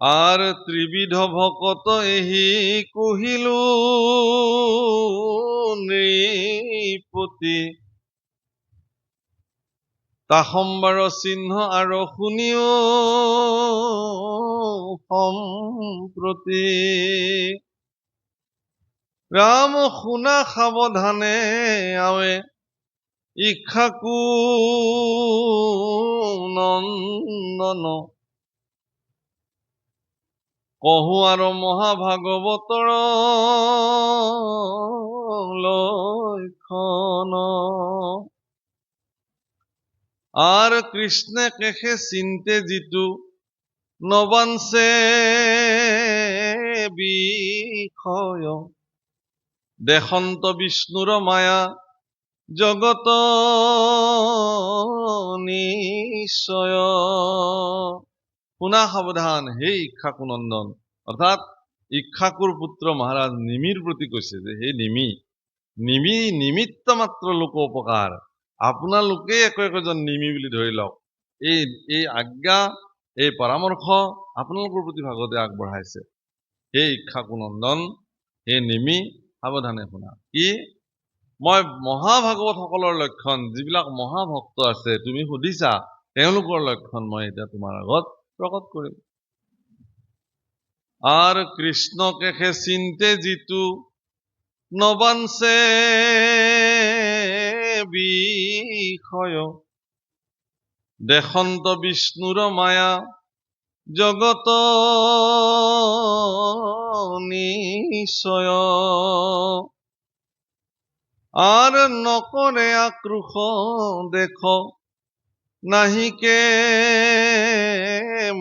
R ত্ৰিবিধ ভকত এহি কহিলু নৃপতি তাসম্বাৰ চিহ্ন আৰু শুনিও সম্প্ৰতি ৰাম শুনা সাৱধানে আৱে ইক্ষাকু নন্দন কহু আৰু মহাভাগৱতৰ লক্ষণ আৰ কৃষ্ণে কেশে চিন্তে জিতু নবাঞ্চে বিষয় দেশন্ত বিষ্ণুৰ মায়া জগত নিশ্চয় শুনা সাৱধান হে ইক্ষাকু নন্দন অৰ্থাৎ ইক্ষাকুৰ পুত্ৰ মহাৰাজ নিমিৰ প্ৰতি কৈছে যে হে নিমি নিমিত্ত মাত্ৰ লোক উপকাৰ আপোনালোকে একোজন নিমি বুলি ধৰি লওক এই আজ্ঞা এই পৰামৰ্শ আপোনালোকৰ প্ৰতি ভাগৱতে আগবঢ়াইছে হে ইক্ষাকু নন্দন হে নিমি সাৱধানে শুনা কি মই মহাভাগৱত সকলৰ লক্ষণ যিবিলাক মহাভক্ত আছে তুমি সুধিছা তেওঁলোকৰ লক্ষণ মই এতিয়া তোমাৰ আগত প্ৰকট কৰিম আৰ কৃষ্ণকে সে চিন্তে জিতু নবাঞ্চে বিষয় দেশন্ত বিষ্ণুৰ মায়া জগত নিশ্চয় আৰ নকৰে আক্ৰোশ দেখ নাহিকে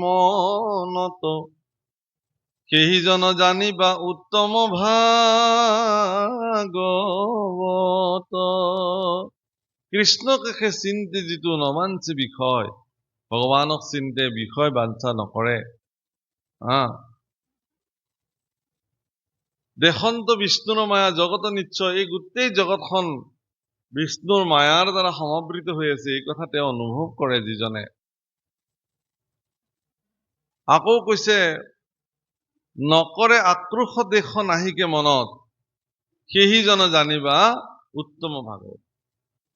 মনত কেহিজন জানিবা উত্তম ভাগৱত কৃষ্ণকে চিন্তে যিটো নমাঞ্চে বিষয় ভগৱানক চিন্তে বিষয় বাঞ্ছা নকৰে দেশন্ত বিষ্ণুৰ মায়া জগত নিশ্চয় এই গোটেই জগতখন বিষ্ণুৰ মায়াৰ দ্বাৰা সমাবৃত হৈ আছে এই কথা তেওঁ অনুভৱ কৰে যিজনে আকৌ কৈছে নকৰে আক্ৰোশ দেশ নাহিকে মনত সেইজন জানিবা উত্তম ভাগৱত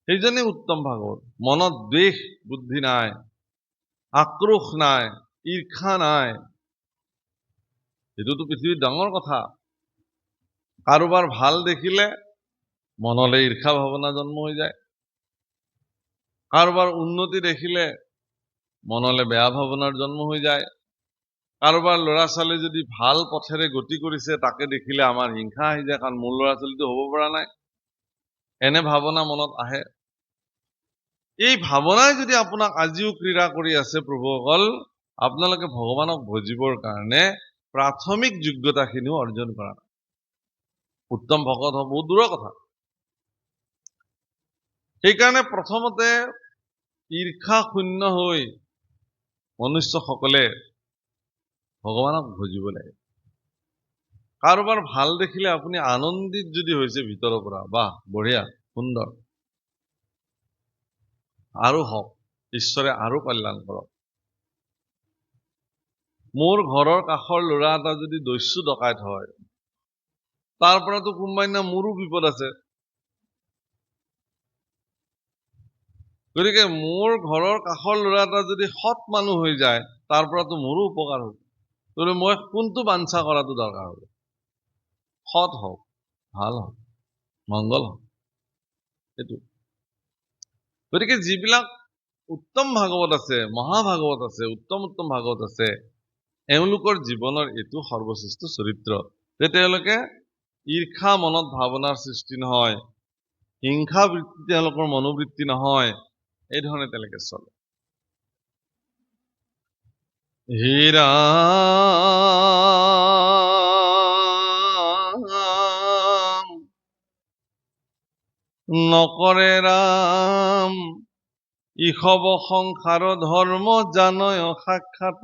সেইজনে উত্তম ভাগৱত মনত দ্বেষ বুদ্ধি নাই আক্ৰোশ নাই ঈৰ্ষা নাই এইটোতো পৃথিৱীত ডাঙৰ কথা কাৰোবাৰ ভাল দেখিলে মনলৈ ঈৰ্ষা ভাৱনা জন্ম হৈ যায় কাৰোবাৰ উন্নতি দেখিলে মনলৈ বেয়া ভাৱনাৰ জন্ম হৈ যায় কাৰোবাৰ ল'ৰা ছোৱালী যদি ভাল পথেৰে গতি কৰিছে তাকে দেখিলে আমাৰ হিংসা আহি যায় কাৰণ মোৰ ল'ৰা ছোৱালীটো হ'ব পৰা নাই এনে ভাৱনা মনত আহে এই ভাৱনাই যদি আপোনাক আজিও ক্ৰীড়া কৰি আছে প্ৰভুসকল আপোনালোকে ভগৱানক ভজিবৰ কাৰণে প্ৰাথমিক যোগ্যতাখিনিও অৰ্জন কৰা নাই উত্তম ভকত হ'ব বহুত দূৰৰ কথা সেইকাৰণে প্ৰথমতে ঈৰ্ষা শূন্য হৈ মনুষ্যসকলে ভগৱানক ভজিব লাগে কাৰোবাৰ ভাল দেখিলে আপুনি আনন্দিত যদি হৈছে ভিতৰৰ পৰা বাহ বঢ়িয়া সুন্দৰ আৰু হওক ঈশ্বৰে আৰু কল্যাণ কৰক মোৰ ঘৰৰ কাষৰ ল'ৰা এটা যদি দস্যু ডকাইত হয় তাৰ পৰাতো কোনোবাই না মোৰো বিপদ আছে গতিকে মোৰ ঘৰৰ কাষৰ ল'ৰা এটা যদি সৎ মানুহ হৈ যায় তাৰ পৰাতো মোৰো উপকাৰ হ'ব গতিকে মই কোনটো বাঞ্ছা কৰাটো দৰকাৰ হ'ব সৎ হওক ভাল হওক মংগল হওক এইটো গতিকে যিবিলাক উত্তম ভাগৱত আছে মহাভাগৱত আছে উত্তম ভাগৱত আছে এওঁলোকৰ জীৱনৰ এইটো সৰ্বশ্ৰেষ্ঠ চৰিত্ৰ যে তেওঁলোকে ঈৰ্ষা মনত ভাৱনাৰ সৃষ্টি নহয় হিংসা বৃত্তি তেওঁলোকৰ মনোবৃত্তি নহয় এই ধৰণে তেওঁলোকে চলে হীৰা নকৰে ৰাম ইষব সংসাৰ ধৰ্ম জানয় সাক্ষাৎ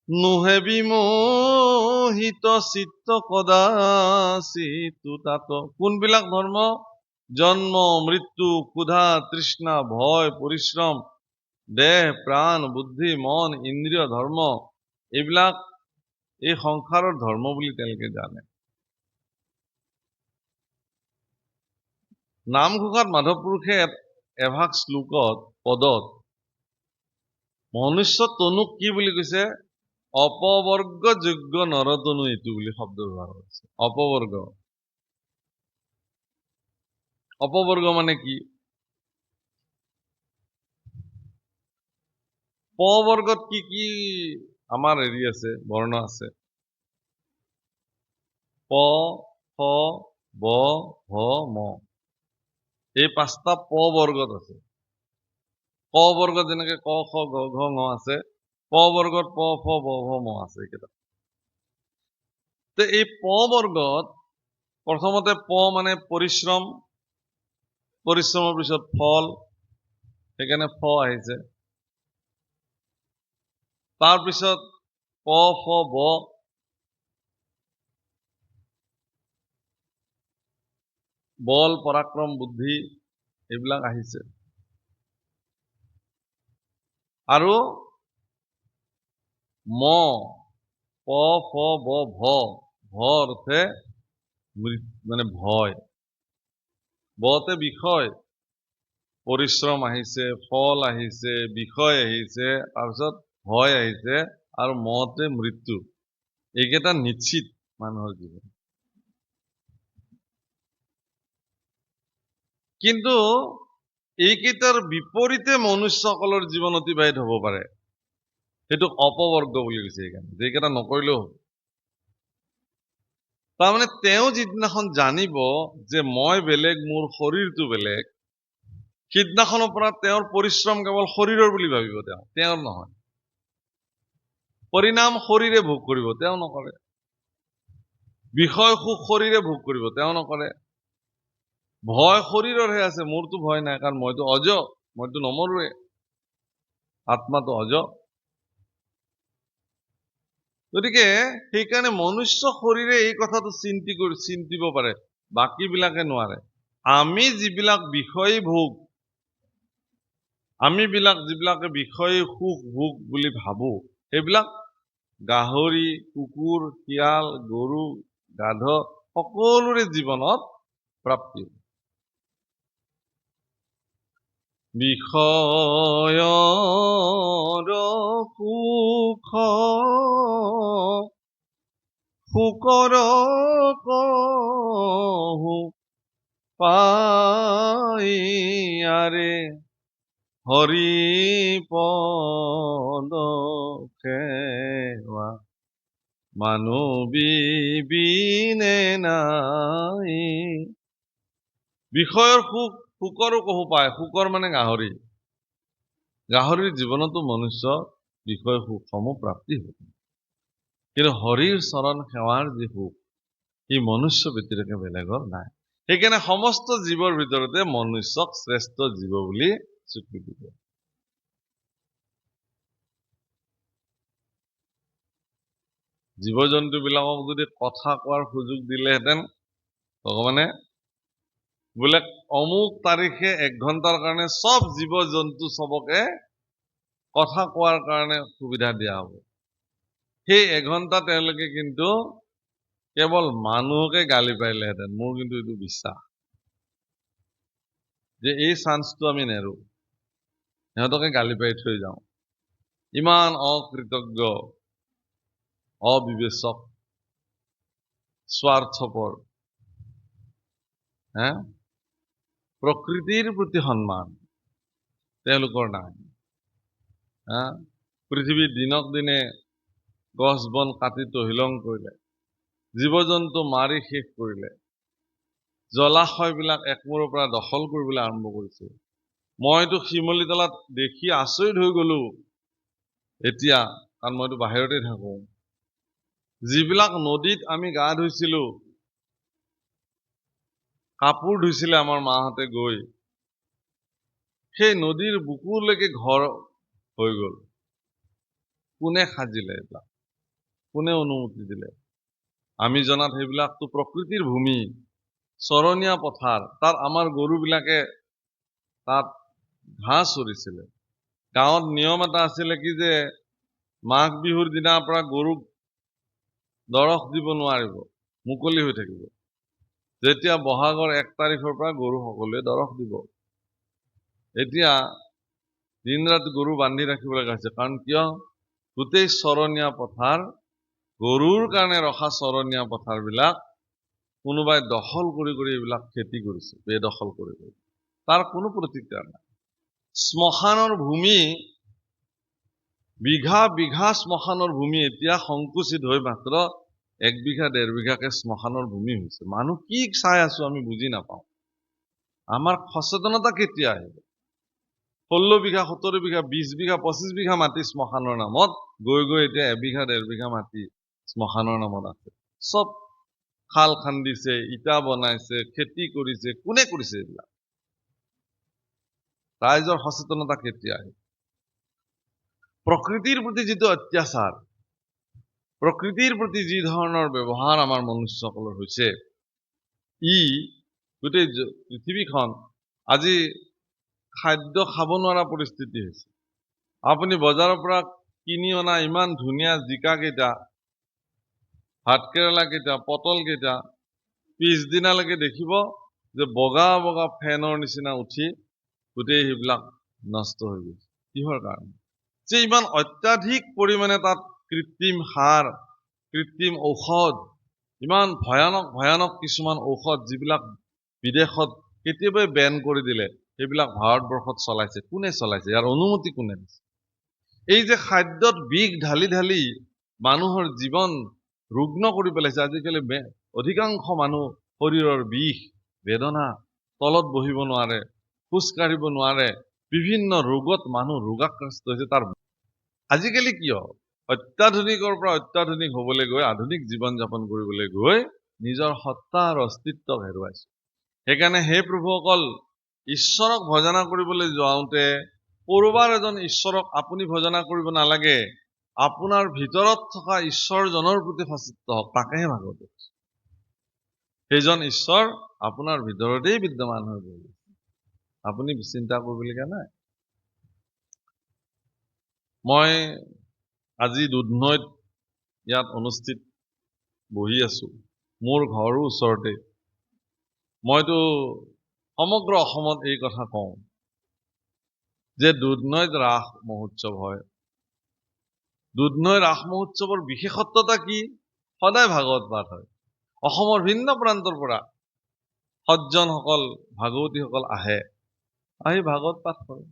নোহে বিমোহিত চিত্ত কদাচিত তাত কোনবিলাক ধৰ্ম জন্ম মৃত্যু ক্ষুধা তৃষ্ণা ভয় পৰিশ্ৰম দেহ প্ৰাণ বুদ্ধি মন ইন্দ্ৰিয় ধৰ্ম এইবিলাক এই সংসাৰৰ ধৰ্ম বুলি তেওঁলোকে জানে। নামঘোষাত মাধৱ পুৰুষে এভাগ শ্লোকত পদত মনুষ্য তনুক কি বুলি কৈছে? অপবৰ্গযোগ্য নৰতনু এইটো বুলি শব্দ ব্যৱহাৰ কৰিছে। অপবৰ্গ। অপবৰ্গ মানে কি? পবৰ্গত কি কি আমাৰ হেৰি আছে, বৰ্ণ আছে? প, ফ, ব, ভ, ম। এই 5টা প বৰ্গত আছে। ক বৰ্গত যেনেকে ক, খ, গ, ঘ, ঙ আছে, প বৰ্গত প, ফ, ব, ভ, ম আছে এইকেইটা। এই প বৰ্গত প্ৰথমতে প মানে পৰিশ্ৰম, পৰিশ্ৰমৰ পিছত ফল, সেইকাৰণে ফ আহিছে। তাৰপিছত প, ফ, ব, বল, পৰাক্ৰম, বুদ্ধি এইবিলাক আহিছে। আৰু ম, প, ফ, ব, ভ, ভ অৰ্থে মানে ভয়, বতে বিষয়, পৰিশ্ৰম আহিছে, ফল আহিছে, বিষয় আহিছে, তাৰপিছত ভয় আহিছে, আৰু মতে মৃত্যু। এইকেইটা নিশ্চিত মানুহৰ জীৱন। কিন্তু এইকেইটাৰ বিপৰীতে মনুষ্যসকলৰ জীৱন অতিবাহিত হ'ব পাৰে। সেইটোক অপবৰ্গ বুলি কৈছে। সেইকাৰণে যিকেইটা নকৰিলেও হ'ব। তাৰমানে তেওঁ যিদিনাখন জানিব যে মই বেলেগ, মোৰ শৰীৰটো বেলেগ, সিদিনাখনৰ পৰা তেওঁৰ পৰিশ্ৰম কেৱল শৰীৰৰ বুলি ভাবিব। তেওঁৰ নহয়। পৰিণাম শৰীৰে ভোগ কৰিব, তেওঁ নকৰে। বিষয় সুখ শৰীৰে ভোগ কৰিব, তেওঁ নকৰে। ভয় শৰীৰৰহে আছে, মোৰতো ভয় নাই, কাৰণ মইতো অজ, মইতো নমৰোৱে, আত্মাটো অজ। গতিকে সেইকাৰণে মনুষ্য শৰীৰে এই কথাটো চিন্তিব পাৰে, বাকী বিলাকে নোৱাৰে। আমি যিবিলাক বিষয়ী ভোগ, যিবিলাকে বিষয়ী সুখ ভোগ বুলি ভাবো, সেইবিলাক গাহৰি, কুকুৰ, শিয়াল, গৰু, গাধ সকলোৰে জীৱনত প্ৰাপ্তি। বিষয়ৰ সুখ সুকৰ কহু পাইয়াৰে হৰি পদ সেৱা মানৱীবিনে নাই। বিষয়ৰ সুখ সুকৰো কহু পায়। সুকৰ মানে গাহৰি। গাহৰিৰ জীৱনতো মনুষ্য বিষয় সুখসমূহ প্ৰাপ্তি হ'ব। কিন্তু হৰিৰ চৰণ সেৱাৰ যি সুখ, ই মনুষ্য ব্যতিৰেকে বেলেগৰ নাই। সেইকাৰণে সমস্ত জীৱৰ ভিতৰতে মনুষ্যক শ্ৰেষ্ঠ জীৱ বুলি স্বীকৃতি দিয়ে। জীৱ জন্তু বিলাকক যদি কথা কোৱাৰ সুযোগ দিলেহেঁতেন, ভগৱানে বোলে অমুক তাৰিখে 1 ঘণ্টাৰ কাৰণে চব জীৱ জন্তু চবকে কথা কোৱাৰ কাৰণে সুবিধা দিয়া হ'ব। সেই 1 ঘণ্টা তেওঁলোকে কিন্তু কেৱল মানুহকে গালি পাৰিলেহেঁতেন। মোৰ কিন্তু এইটো বিশ্বাস যে এই চান্সটো আমি নেৰো, সিহঁতকে গালি পাৰি থৈ যাওঁ। ইমান অকৃতজ্ঞ, অবিবেচক, স্বাৰ্থপৰ, প্ৰকৃতিৰ প্ৰতি সন্মান তেওঁলোকৰ নাই। পৃথিৱীৰ দিনক দিনে গছ বন কাটি তহিলং কৰিলে, জীৱ জন্তু মাৰি শেষ কৰিলে, জলাশয়বিলাক একমূৰৰ পৰা দখল কৰিবলৈ আৰম্ভ কৰিছে। মইতো শিমলীতলাত দেখি আচৰিত হৈ গলো এতিয়া, কাৰণ মইতো বাহিৰতে থাকো। যিবিলাক নদীত আমি গা ধুইছিলো, কাপোৰ ধুইছিলে আমাৰ মাহঁতে গৈ, সেই নদীৰ বুকুলৈকে ঘৰ হৈ গ'ল। কোনে সাজিলে এইবিলাক? কোনে অনুমতি দিলে? আমি জনাত সেইবিলাকতো প্ৰকৃতিৰ ভূমি, চৰণীয়া পথাৰ। তাত আমাৰ গৰুবিলাকে তাত ঘাঁহ চৰিছিলে। গাঁৱত নিয়ম এটা আছিলে কি যে মাঘ বিহুৰ দিনাৰ পৰা গৰুক দৰখ দিব নোৱাৰিব, মুকলি হৈ থাকিব। যেতিয়া বহাগৰ 1 তাৰিখৰ পৰা গৰু সকলোৱে দৰখ দিব। এতিয়া দিন ৰাতি গৰু বান্ধি ৰাখিব লগা হৈছে, কাৰণ কিয়? গোটেই চৰণীয়া পথাৰ, গৰুৰ কাৰণে ৰখা চৰণীয়া পথাৰবিলাক কোনোবাই দখল কৰি এইবিলাক খেতি কৰিছে, বেদখল কৰি। তাৰ কোনো প্ৰতিক্ৰিয়া নাই। শ্মশানৰ ভূমি, বিঘা বিঘা শ্মশানৰ ভূমি এতিয়া সংকুচিত হৈ মাত্ৰ 1 বিঘা 1.5 বিঘাকে শ্মশানৰ ভূমি হৈছে। মানুহ কি চাই আছো আমি বুজি নাপাওঁ। আমাৰ সচেতনতা কেতিয়া আহিব? 16 বিঘা 17 বিঘা 20 বিঘা 25 বিঘা মাটি শ্মশানৰ নামত গৈ এতিয়া 1 বিঘা 1.5 বিঘা মাটি শ্মশানৰ নামত আছে। চব খাল খান্দিছে, ইটা বনাইছে, খেতি কৰিছে। কোনে কৰিছে এইবিলাক? ৰাইজৰ সচেতনতা কেতিয়া আহিব? প্ৰকৃতিৰ প্ৰতি যিটো অত্যাচাৰ, প্ৰকৃতিৰ প্ৰতি যি ধৰণৰ ব্যৱহাৰ আমাৰ মনুষ্যসকলৰ হৈছে, ই গোটেই পৃথিৱীখন আজি খাদ্য খাব নোৱাৰা পৰিস্থিতি হৈছে। আপুনি বজাৰৰ পৰা কিনি অনা ইমান ধুনীয়া জিকা কেইটা, ভাতকেৰেলা কেইটা, পটল কেইটা, পিছদিনালৈকে দেখিব যে বগা বগা ফেনৰ নিচিনা উঠি গোটেই সেইবিলাক নষ্ট হৈ গৈছে। কিহৰ কাৰণে? যে ইমান অত্যাধিক পৰিমাণে তাত কৃত্ৰিম সাৰ, কৃত্ৰিম ঔষধ, ইমান ভয়ানক ভয়ানক কিছুমান ঔষধ যিবিলাক বিদেশত কেতিয়াবাই বেন কৰি দিলে, সেইবিলাক ভাৰতবৰ্ষত চলাইছে। কোনে চলাইছে? ইয়াৰ অনুমতি কোনে দিছে? এই যে খাদ্যত বিষ ঢালি ঢালি মানুহৰ জীৱন ৰুগ্ন কৰি পেলাইছে। আজিকালি অধিকাংশ মানুহ শৰীৰৰ বিষ, বেদনা, তলত বহিব নোৱাৰে, খোজ কাঢ়িব নোৱাৰে, বিভিন্ন ৰোগত মানুহ ৰোগাগ্ৰস্ত হৈছে। তাৰ আজিকালি কিয়? অত্যাধুনিকৰ পৰা অত্যাধুনিক হ'বলৈ গৈ, আধুনিক জীৱন যাপন কৰিবলৈ গৈ নিজৰ সত্তা আৰু অস্তিত্বক হেৰুৱাইছে। সেইকাৰণে হে প্ৰভুসকল, ঈশ্বৰক ভজনা কৰিবলৈ যাওঁতে কৰবাৰ এজন ঈশ্বৰক আপুনি ভজনা কৰিব নালাগে। আপোনাৰ ভিতৰত থকা ঈশ্বৰজনৰ প্ৰতি সচেতন হওক, তাকেহে ভাগৱতে কৈছে। সেইজন ঈশ্বৰ আপোনাৰ ভিতৰতেই বিদ্যমান হৈ গ'ল। আপুনি চিন্তা কৰিবলগীয়া নাই। মই আজি দুধনৈত ইয়াত অনুষ্ঠিত বহি আছো, মোৰ ঘৰো ওচৰতে। মইতো সমগ্ৰ অসমত এই কথা কওঁ যে দুধনৈত ৰাস মহোৎসৱ হয়। দুধনৈ ৰাস মহোৎসৱৰ বিশেষত্বতা কি? সদায় ভাগৱত পাঠ হয়। অসমৰ ভিন্ন প্ৰান্তৰ পৰা সজ্জনসকল, ভাগৱতীসকল আহি ভাগৱত পাঠ কৰে।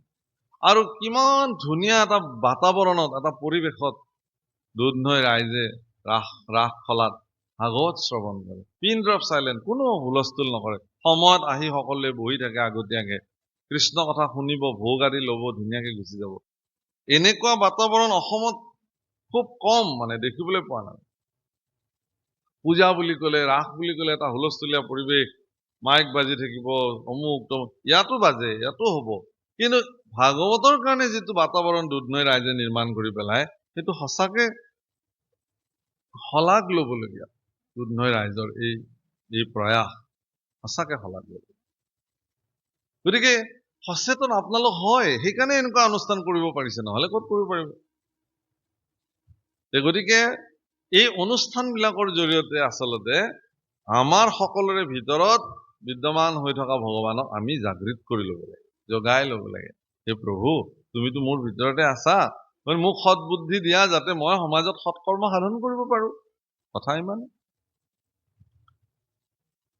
আৰু কিমান ধুনীয়া এটা বাতাবৰণত, এটা পৰিৱেশত দুধনৈ ৰাইজে ৰাস খলাত ভাগৱত শ্ৰৱণ কৰে। পিন ড্ৰপ চাইলেণ্ট, কোনো হুলস্থুল নকৰে। সময়ত আহি সকলোৱে বহি থাকে আগতীয়াকে, কৃষ্ণ কথা শুনিব, ভোগ আদি ল'ব, ধুনীয়াকে গুচি যাব। এনেকুৱা বাতাবৰণ অসমত খুব কম, মানে দেখিবলৈ পোৱা নাই। পূজা বুলি ক'লে, ৰাস বুলি ক'লে এটা হুলস্থুলীয়া পৰিৱেশ, মাইক বাজি থাকিব, অমুক তমুক, ইয়াতো বাজে, ইয়াতো হ'ব। কিন্তু ভাগৱতৰ কাৰণে যিটো বাতাবৰণ দুধনৈ ৰাইজে নিৰ্মাণ কৰি পেলাই, সেইটো সঁচাকে শলাগ ল'বলগীয়া। দুধনৈ ৰাইজৰ এই প্ৰয়াস সঁচাকে শলাগ ল'বলগীয়া। গতিকে সচেতন আপোনালোক হয়, সেইকাৰণে এনেকুৱা অনুষ্ঠান কৰিব পাৰিছে, নহ'লে ক'ত কৰিব পাৰিব? গতিকে এই অনুষ্ঠানবিলাকৰ জৰিয়তে আচলতে আমাৰ সকলোৰে ভিতৰত বিদ্যমান হৈ থকা ভগৱানক আমি জাগৃত কৰি ল'ব লাগে, জগাই ল'ব লাগে। হে প্ৰভু, তুমিতো মোৰ ভিতৰতে আছা, মোক সৎ বুদ্ধি দিয়া, যাতে মই সমাজত সৎকৰ্ম সাধন কৰিব পাৰো। কথা ইমান।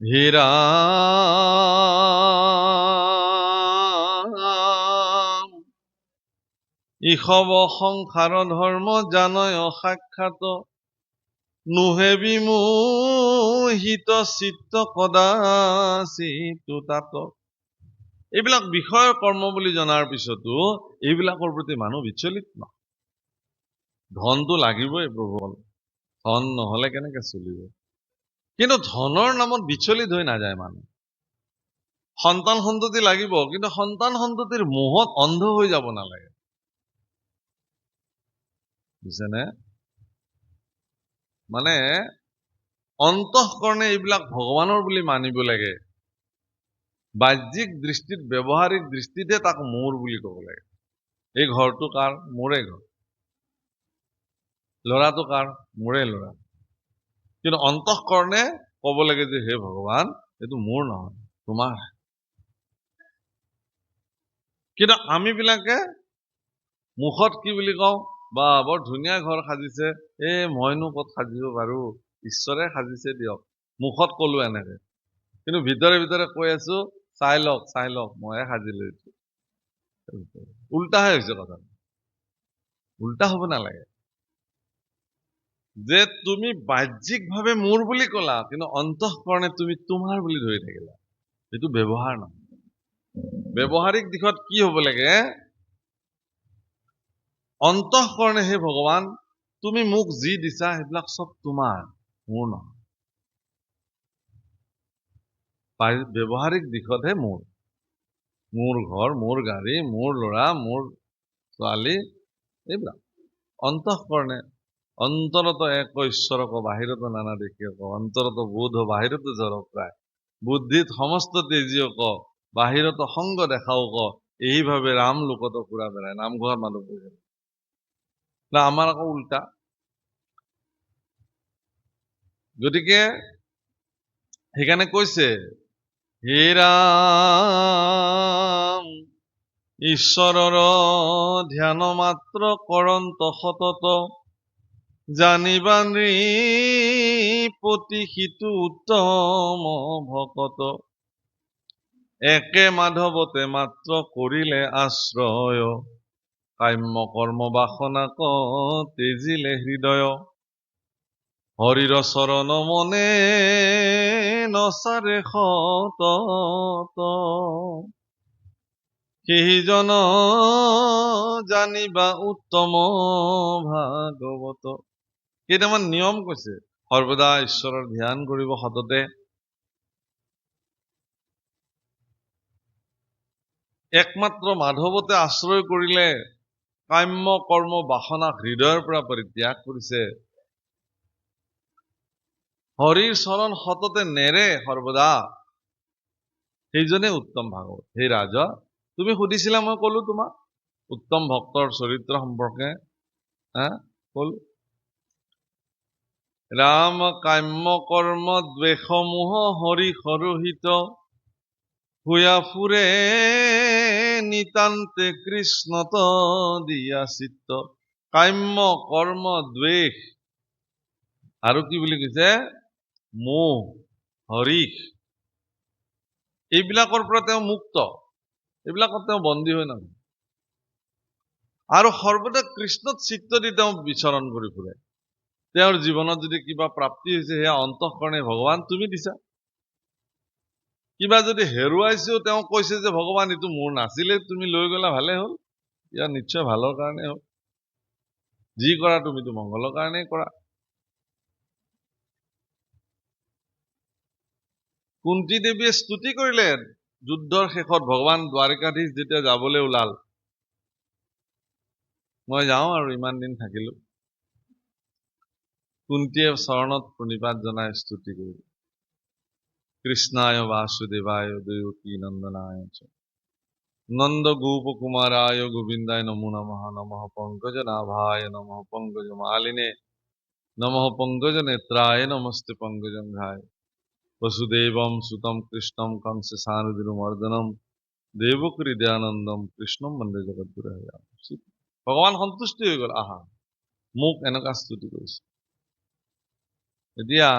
হে ৰাম, ইষব সংসাৰ ধৰ্ম জানয় সাক্ষাৎ, নোহে বিমোহিত চিত্ত কদাচিৎ তাত। এইবিলাক বিষয়ৰ কৰ্ম বুলি জনাৰ পিছতো এইবিলাকৰ প্ৰতি মানুহ বিচলিত নহয়। ধনটো লাগিবই প্ৰভু, ধন নহলে কেনেকে চলিব? কিন্তু ধনৰ নামত বিচলিত হৈ নাযায় মানুহ। সন্তান সন্ততি লাগিব, কিন্তু সন্তান সন্ততিৰ মোহত অন্ধ হৈ যাব নালাগে। বুজিছেনে? মানে অন্তঃকৰণে এইবিলাক ভগৱানৰ বুলি মানিব লাগে। বাহ্যিক দৃষ্টিত, ব্যৱহাৰিক দৃষ্টিতে তাক মোৰ বুলি ক'ব লাগে। এই ঘৰটো কাৰ? মোৰে ঘৰ। ল'ৰাটো কাৰ? মোৰে ল'ৰা। কিন্তু অন্তঃকৰণে ক'ব লাগে যে হে ভগৱান, এইটো মোৰ নহয়, তোমাৰ। কিন্তু আমি বিলাকে মুখত কি বুলি কওঁ? বা বৰ ধুনীয়া ঘৰ সাজিছে, মইনো ক'ত সাজিব পাৰো, ঈশ্বৰে সাজিছে দিয়ক। মুখত ক'লো এনেকে, কিন্তু ভিতৰে ভিতৰে কৈ আছো, চাই লওক মইহে সাজিলো এইটো। উল্টাহে হৈছে কথা। উল্টা হ'ব নালাগে। যে তুমি বাহ্যিকভাৱে মোৰ বুলি ক'লা, কিন্তু অন্তঃকৰণে তুমি তোমাৰ বুলি ধৰি থাকিলা। এইটো ব্যৱহাৰ নহয়। ব্যৱহাৰিক দিশত কি হ'ব লাগে? অন্তঃকৰণে হে ভগৱান, তুমি মোক যি দিছা সেইবিলাক চব তোমাৰ, মোৰ নহয়। ব্যৱহাৰিক দিশতহে মোৰ। মোৰ ঘৰ, মোৰ গাড়ী, মোৰ ল'ৰা, মোৰ ছোৱালী, এইবিলাক অন্তঃকৰণে অন্তৰত এক ঈশ্বৰক বাহিৰত নানা দেখিয়ক, অন্তৰত বোধ বাহিৰত জৰক প্ৰায়, বুদ্ধিত সমস্ত তেজিয়ক, বাহিৰত সংগ দেখাও ক, এইভাবে ৰাম লোকত ফুৰা বেড়ায়। নামঘৰত মানুহ পঢ়ে না, আমাৰ আকৌ উল্টা। গতিকে সেইকাৰণে কৈছে, হে ৰাম ঈশ্বৰৰ ধ্যান মাত্ৰ কৰন্ত সতত, জানিবা নৃপতি সিটো উত্তম ভকত, একে মাধৱতে মাত্ৰ কৰিলে আশ্ৰয়, কাম্য কৰ্ম বাসনাক তেজিলে হৃদয়, হৰিৰ চৰণ মনে নচাৰে সতত, সেইজন জানিবা উত্তম ভাগৱত। কেইটামান নিয়ম কৈছে। সৰ্বদা ঈশ্বৰৰ ধ্যান কৰিব সততে, একমাত্ৰ মাধৱতে আশ্ৰয় কৰিলে, কাম্য কৰ্ম বাসনা হৃদয়ৰ পৰা পৰিত্যাগ কৰিছে, হৰিৰ চৰণ সততে নেৰে সৰ্বদা, সেইজনে উত্তম ভাগৱত। হে ৰাজ, তুমি সুধিছিলা, মই কলো তোমাক উত্তম ভক্তৰ চৰিত্ৰ সম্পৰ্কে। কলো, ৰাম কাম্য কৰ্ম দ্বেষমোহ হৰি সৰহিত, হুয়া ফুৰে নিতান্তে কৃষ্ণত দিয়া চিত্ত। কাম্য কৰ্ম দ্বেষ আৰু কি বুলি কৈছে? মোহ, হৰিষ, এইবিলাকৰ পৰা তেওঁ মুক্ত, এইবিলাকত তেওঁ বন্দী হৈ নাথাকে। আৰু সৰ্বদা কৃষ্ণত চিত্ত দি তেওঁ বিচৰণ কৰি ফুৰে। তেওঁৰ জীৱনত যদি কিবা প্ৰাপ্তি হৈছে, সেয়া অন্তঃকৰণে ভগৱান তুমি দিছা। কিবা যদি হেৰুৱাইছেও তেওঁ কৈছে যে ভগৱান এইটো মোৰ নাছিলে, তুমি লৈ গলা, ভালে হ'ল, ইয়াৰ নিশ্চয় ভালৰ কাৰণে হ'ল, যি কৰা তুমিতো মংগলৰ কাৰণেই কৰা। কুন্তী দেৱীয়ে স্তুতি কৰিলে যুদ্ধৰ শেষত, ভগৱান দ্বাৰিকাধীশ যেতিয়া যাবলৈ ওলাল, মই যাওঁ আৰু ইমান দিন থাকিলো, কুন্তীয়ে চৰণত প্ৰণিপাত জনাই স্তুতি কৰিলে, কৃষ্ণায় বাসুদেৱায় দেৱকী নন্দনায় নন্দ গোপ কুমারায় গোবিন্দায় নমো নমঃ, নমঃ পঙ্কজ নাভায়, নমঃ পঙ্কজ মালিনে, নমঃ পঙ্কজ নেত্রায়, নমস্তে পঙ্কজঙ্ঘায়, বসুদেবম সুতম কৃষ্ণম কংস সানুদিনুমর্দনম, দেবকী হৃদয়ানন্দম কৃষ্ণম বন্দে জগদ্গুৰু। ভগৱান সন্তুষ্টি হৈ গল, আহা মোক এনেকুৱা স্তুতি কৰিছে। এতিয়া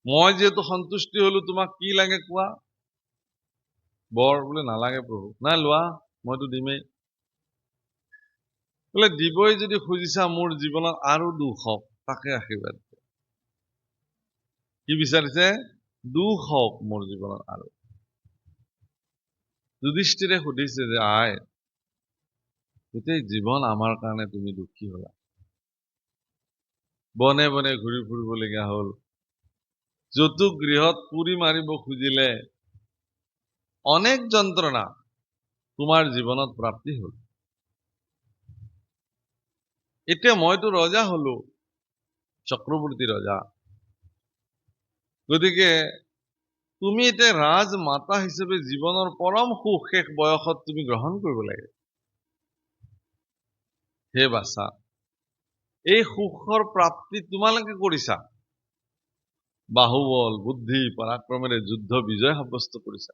মই যিহেতু সন্তুষ্টি হলো, তোমাক কি লাগে কোৱা? বৰ বোলে নালাগে প্ৰভু। নাই লোৱা, মইতো দিমেই। বোলে দিবই যদি খুজিছা, মোৰ জীৱনত আৰু দুখ হওক, তাকে আশীৰ্বাদ। কি বিচাৰিছে? দুখ হওক মোৰ জীৱনত আৰু। যুধিষ্ঠিৰে সুধিছে যে আই, গোটেই জীৱন আমাৰ কাৰণে তুমি দুখী হলা, বনে বনে ঘূৰি ফুৰিবলগীয়া হল, যতু গৃহত পুৰি মাৰিব খুজিলে, অনেক যন্ত্ৰণা তোমাৰ জীৱনত প্ৰাপ্তি হল। এতিয়া মইতো ৰজা হলো, চক্ৰৱৰ্তী ৰজা, গতিকে তুমি এতিয়া ৰাজ মাতা হিচাপে জীৱনৰ পৰম সুখ শেষ বয়সত তুমি গ্ৰহণ কৰিব লাগে। হে বাছা, এই সুখৰ প্ৰাপ্তি তোমালোকে কৰিছা। বাহুবল, বুদ্ধি, পৰাক্ৰমেৰে যুদ্ধ বিজয় সাব্যস্ত কৰিছা।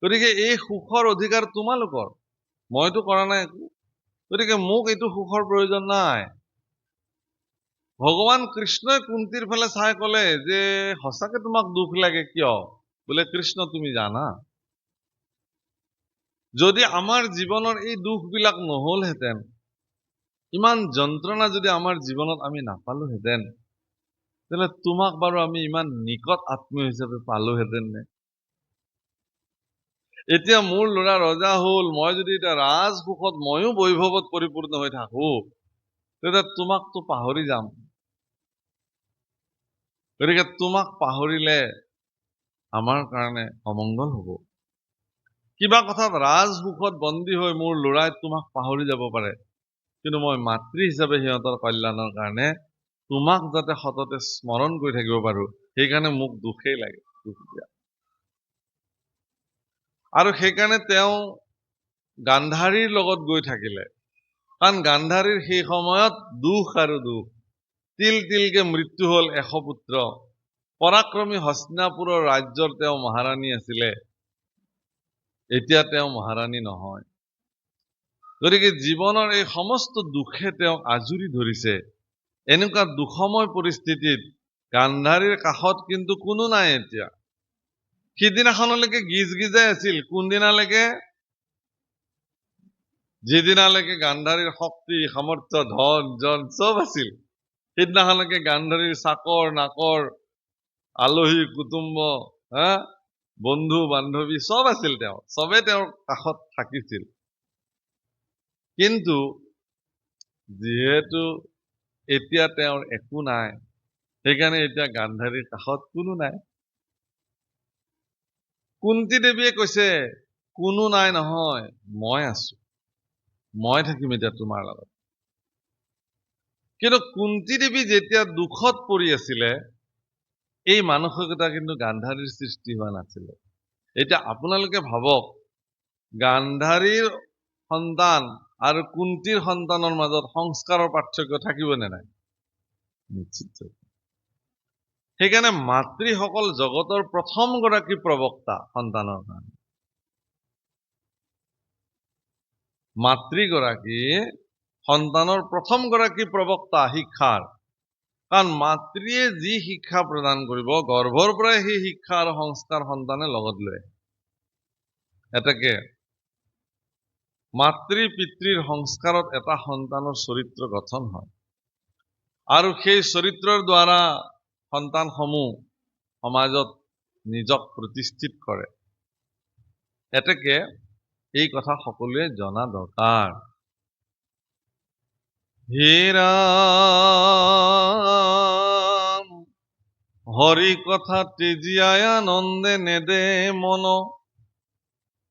গতিকে এই সুখৰ অধিকাৰ তোমালোকৰ, মইতো কৰা নাই একো। গতিকে মোক এইটো সুখৰ প্ৰয়োজন নাই। ভগৱান কৃষ্ণই কুন্তীৰ ফালে চাই ক'লে যে সঁচাকে তোমাক দুখ লাগে কিয়? বোলে কৃষ্ণ তুমি জানা, যদি আমাৰ জীৱনৰ এই দুখবিলাক নহলহেঁতেন, ইমান যন্ত্ৰণা যদি আমাৰ জীৱনত আমি নাপালোহেঁতেন, তেতিয়াহ'লে তোমাক বাৰু আমি ইমান নিকট আত্মীয় হিচাপে পালোহেঁতেন নে? এতিয়া মোৰ ল'ৰা ৰজা হ'ল, মই যদি এতিয়া ৰাজসুখত ময়ো বৈভৱত পৰিপূৰ্ণ হৈ থাকো, তেতিয়া তোমাকতো পাহৰি যাম। গতিকে তোমাক পাহৰিলে আমাৰ কাৰণে অমংগল হ'ব। কিবা কথাত ৰাজসুখত বন্দী হৈ মোৰ ল'ৰাই তোমাক পাহৰি যাব পাৰে, কিন্তু মই মাতৃ হিচাপে সিহঁতৰ কল্যাণৰ কাৰণে তোমাক যাতে সততে স্মৰণ কৰি থাকিব পাৰো, সেইকাৰণে মোক দুখেই লাগে, দুখ দিয়া। আৰু সেইকাৰণে তেওঁ গান্ধাৰীৰ লগত গৈ থাকিলে, কাৰণ গান্ধাৰীৰ সেই সময়ত দুখ আৰু দুখ, তিল তিলকে মৃত্যু হ'ল 100 পুত্ৰ, পৰাক্ৰমী হস্তিনাপুৰৰ ৰাজ্যৰ তেওঁ মহাৰাণী আছিলে, এতিয়া তেওঁ মহাৰাণী নহয়। গতিকে জীৱনৰ এই সমস্ত দুখে তেওঁক আজুৰি ধৰিছে। এনেকুৱা দুখময় পৰিস্থিতিত গান্ধাৰীৰ কাষত কিন্তু কোনো নাই এতিয়া। সিদিনাখনলৈকে গিজ গিজাই আছিল, কোনদিনালৈকে? যিদিনালৈকে গান্ধাৰীৰ শক্তি, সামৰ্থ্য, ধন জন চব আছিল, সিদিনাখনলৈকে গান্ধাৰীৰ চাকৰ নাকৰ, আলহী কুটুম্ব, বন্ধু বান্ধৱী চব আছিল, তেওঁ চবে তেওঁৰ কাষত থাকিছিল। কিন্তু যিহেতু এতিয়া তেওঁৰ একো নাই, সেইকাৰণে এতিয়া গান্ধাৰীৰ কাষত কোনো নাই। কুন্তী দেৱীয়ে কৈছে, কোনো নাই নহয়, মই আছো, মই থাকিম এতিয়া তোমাৰ লগত। কিন্তু কুন্তী দেৱী যেতিয়া দুখত পৰি আছিলে, এই মানসিকতা কিন্তু গান্ধাৰীৰ সৃষ্টি হোৱা নাছিলে। এতিয়া আপোনালোকে ভাবক, গান্ধাৰীৰ সন্তান আৰু কুন্তীৰ সন্তানৰ মাজত সংস্কাৰৰ পাৰ্থক্য থাকিব নে নাই? নিশ্চিত। সেইকাৰণে মাতৃসকল জগতৰ প্ৰথম গৰাকী প্ৰবক্তা সন্তানৰ কাৰণে। মাতৃগৰাকী সন্তানৰ প্ৰথম গৰাকী প্ৰবক্তা শিক্ষাৰ, কাৰণ মাতৃয়ে যি শিক্ষা প্ৰদান কৰিব, গৰ্ভৰ পৰাই সেই শিক্ষা আৰু সংস্কাৰ সন্তানে লগত লৈ আহে। এটাকে মাতৃ পিতৃৰ সংস্কাৰত এটা সন্তানৰ চৰিত্ৰ গঠন হয়, আৰু সেই চৰিত্ৰৰ দ্বাৰা সন্তানসমূহ সমাজত নিজক প্ৰতিষ্ঠিত কৰে। এতেকে এই কথা সকলোৱে জনা দৰকাৰ। হে ৰাম, হৰি কথা তেজিয়াই আনন্দে নেদে মন,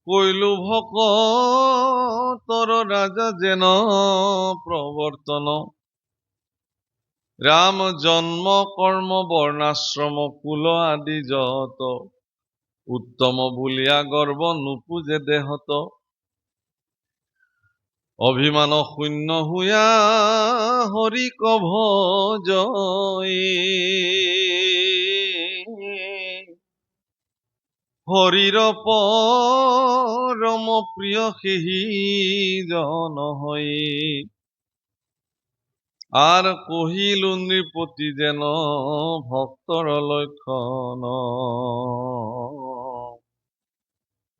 কৈলো ভকতৰ ৰাজা যেন প্ৰৱৰ্তন। ৰাম জন্ম কৰ্ম বৰ্ণাশ্ৰম কুল আদি যত, উত্তম বুলিয়া গৰ্ব নুপুজে দেহত। অভিমান শূন্য হুয়া হৰি ভজই, হৰিৰ পৰম প্ৰিয় সেহি জন হৈ। আৰ কহিলু নৃপতি যেন ভক্তৰ লক্ষণ,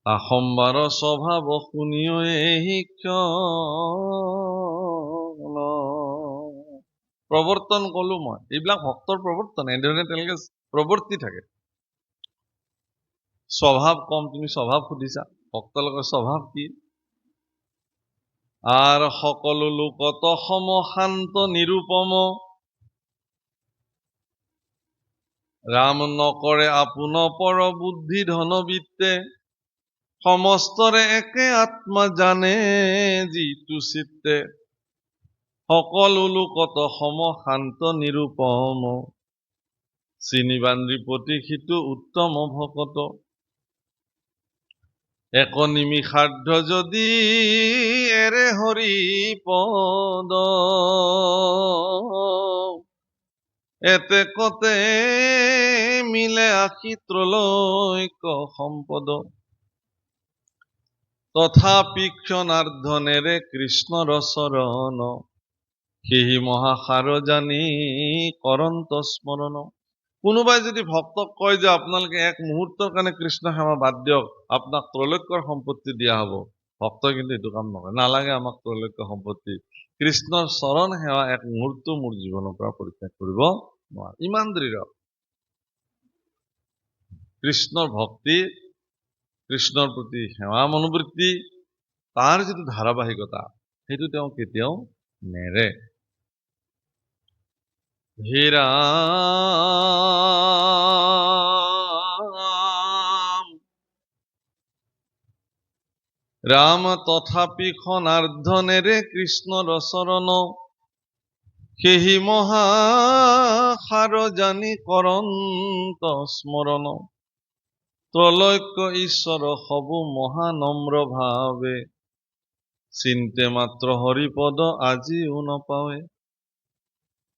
আসম্বাৰ স্বভাৱ শুনিও এই ক্ষণ। প্ৰৱৰ্তন কলো মই, এইবিলাক ভক্তৰ প্ৰৱৰ্তন, এনেধৰণে তেওঁলোকে প্ৰৱৰ্তি থাকে। স্বভাৱ কম, তুমি স্বভাৱ সুধিছা, ভক্তলোকৰ স্বভাৱ কি? আৰ সকলো লোকত সম শান্ত নিৰুপম, ৰাম নকৰে আপোন পৰ বুদ্ধি ধন বিত্তে, সমস্তৰে একে আত্মা জানে যিটো চিত্তে। সকলো লোকত সম শান্ত নিৰুপম, চিনিবা নৃপতি সিটো উত্তম ভকত। এক নিমিষাৰ্ধ যদি এৰে হৰি পদ এতেকতে মিলে আশী ত্ৰলৈক সম্পদ তথাপি ক্ষণাৰ্ধনেৰে কৃষ্ণৰ চৰণ সেহি মহাসাৰ জানি কৰন্ত স্মৰণ। কোনোবাই যদি ভক্তক কয় যে আপোনালোকে এক মুহূৰ্তৰ কাৰণে কৃষ্ণ সেৱা বাদ দিয়ক, আপোনাক ত্ৰৈলোক্যৰ সম্পত্তি দিয়া হ'ব, ভক্তই কিন্তু এইটো কাম নকৰে। নালাগে আমাক ত্ৰৈলোক্য সম্পত্তি, কৃষ্ণৰ চৰণ সেৱা এক মুহূৰ্ত মোৰ জীৱনৰ পৰা পৰিত্যাগ কৰিব নোৱাৰে। ইমান দৃঢ় কৃষ্ণৰ ভক্তি, কৃষ্ণৰ প্ৰতি সেৱা মনোবৃত্তি, তাৰ যিটো ধাৰাবাহিকতা, সেইটো তেওঁ কেতিয়াও নেৰে। হে ৰাম ৰাম তথাপি ক্ষণাৰ্ধনেৰে কৃষ্ণৰ চৰণ সেহি মহাসাৰ জানি কৰন্ত স্মৰণ ত্ৰৈলোক্য ঈশ্বৰ হবু মহানম্ৰ ভাৱে চিন্তে মাত্ৰ হৰিপদ আজিও নপাৱে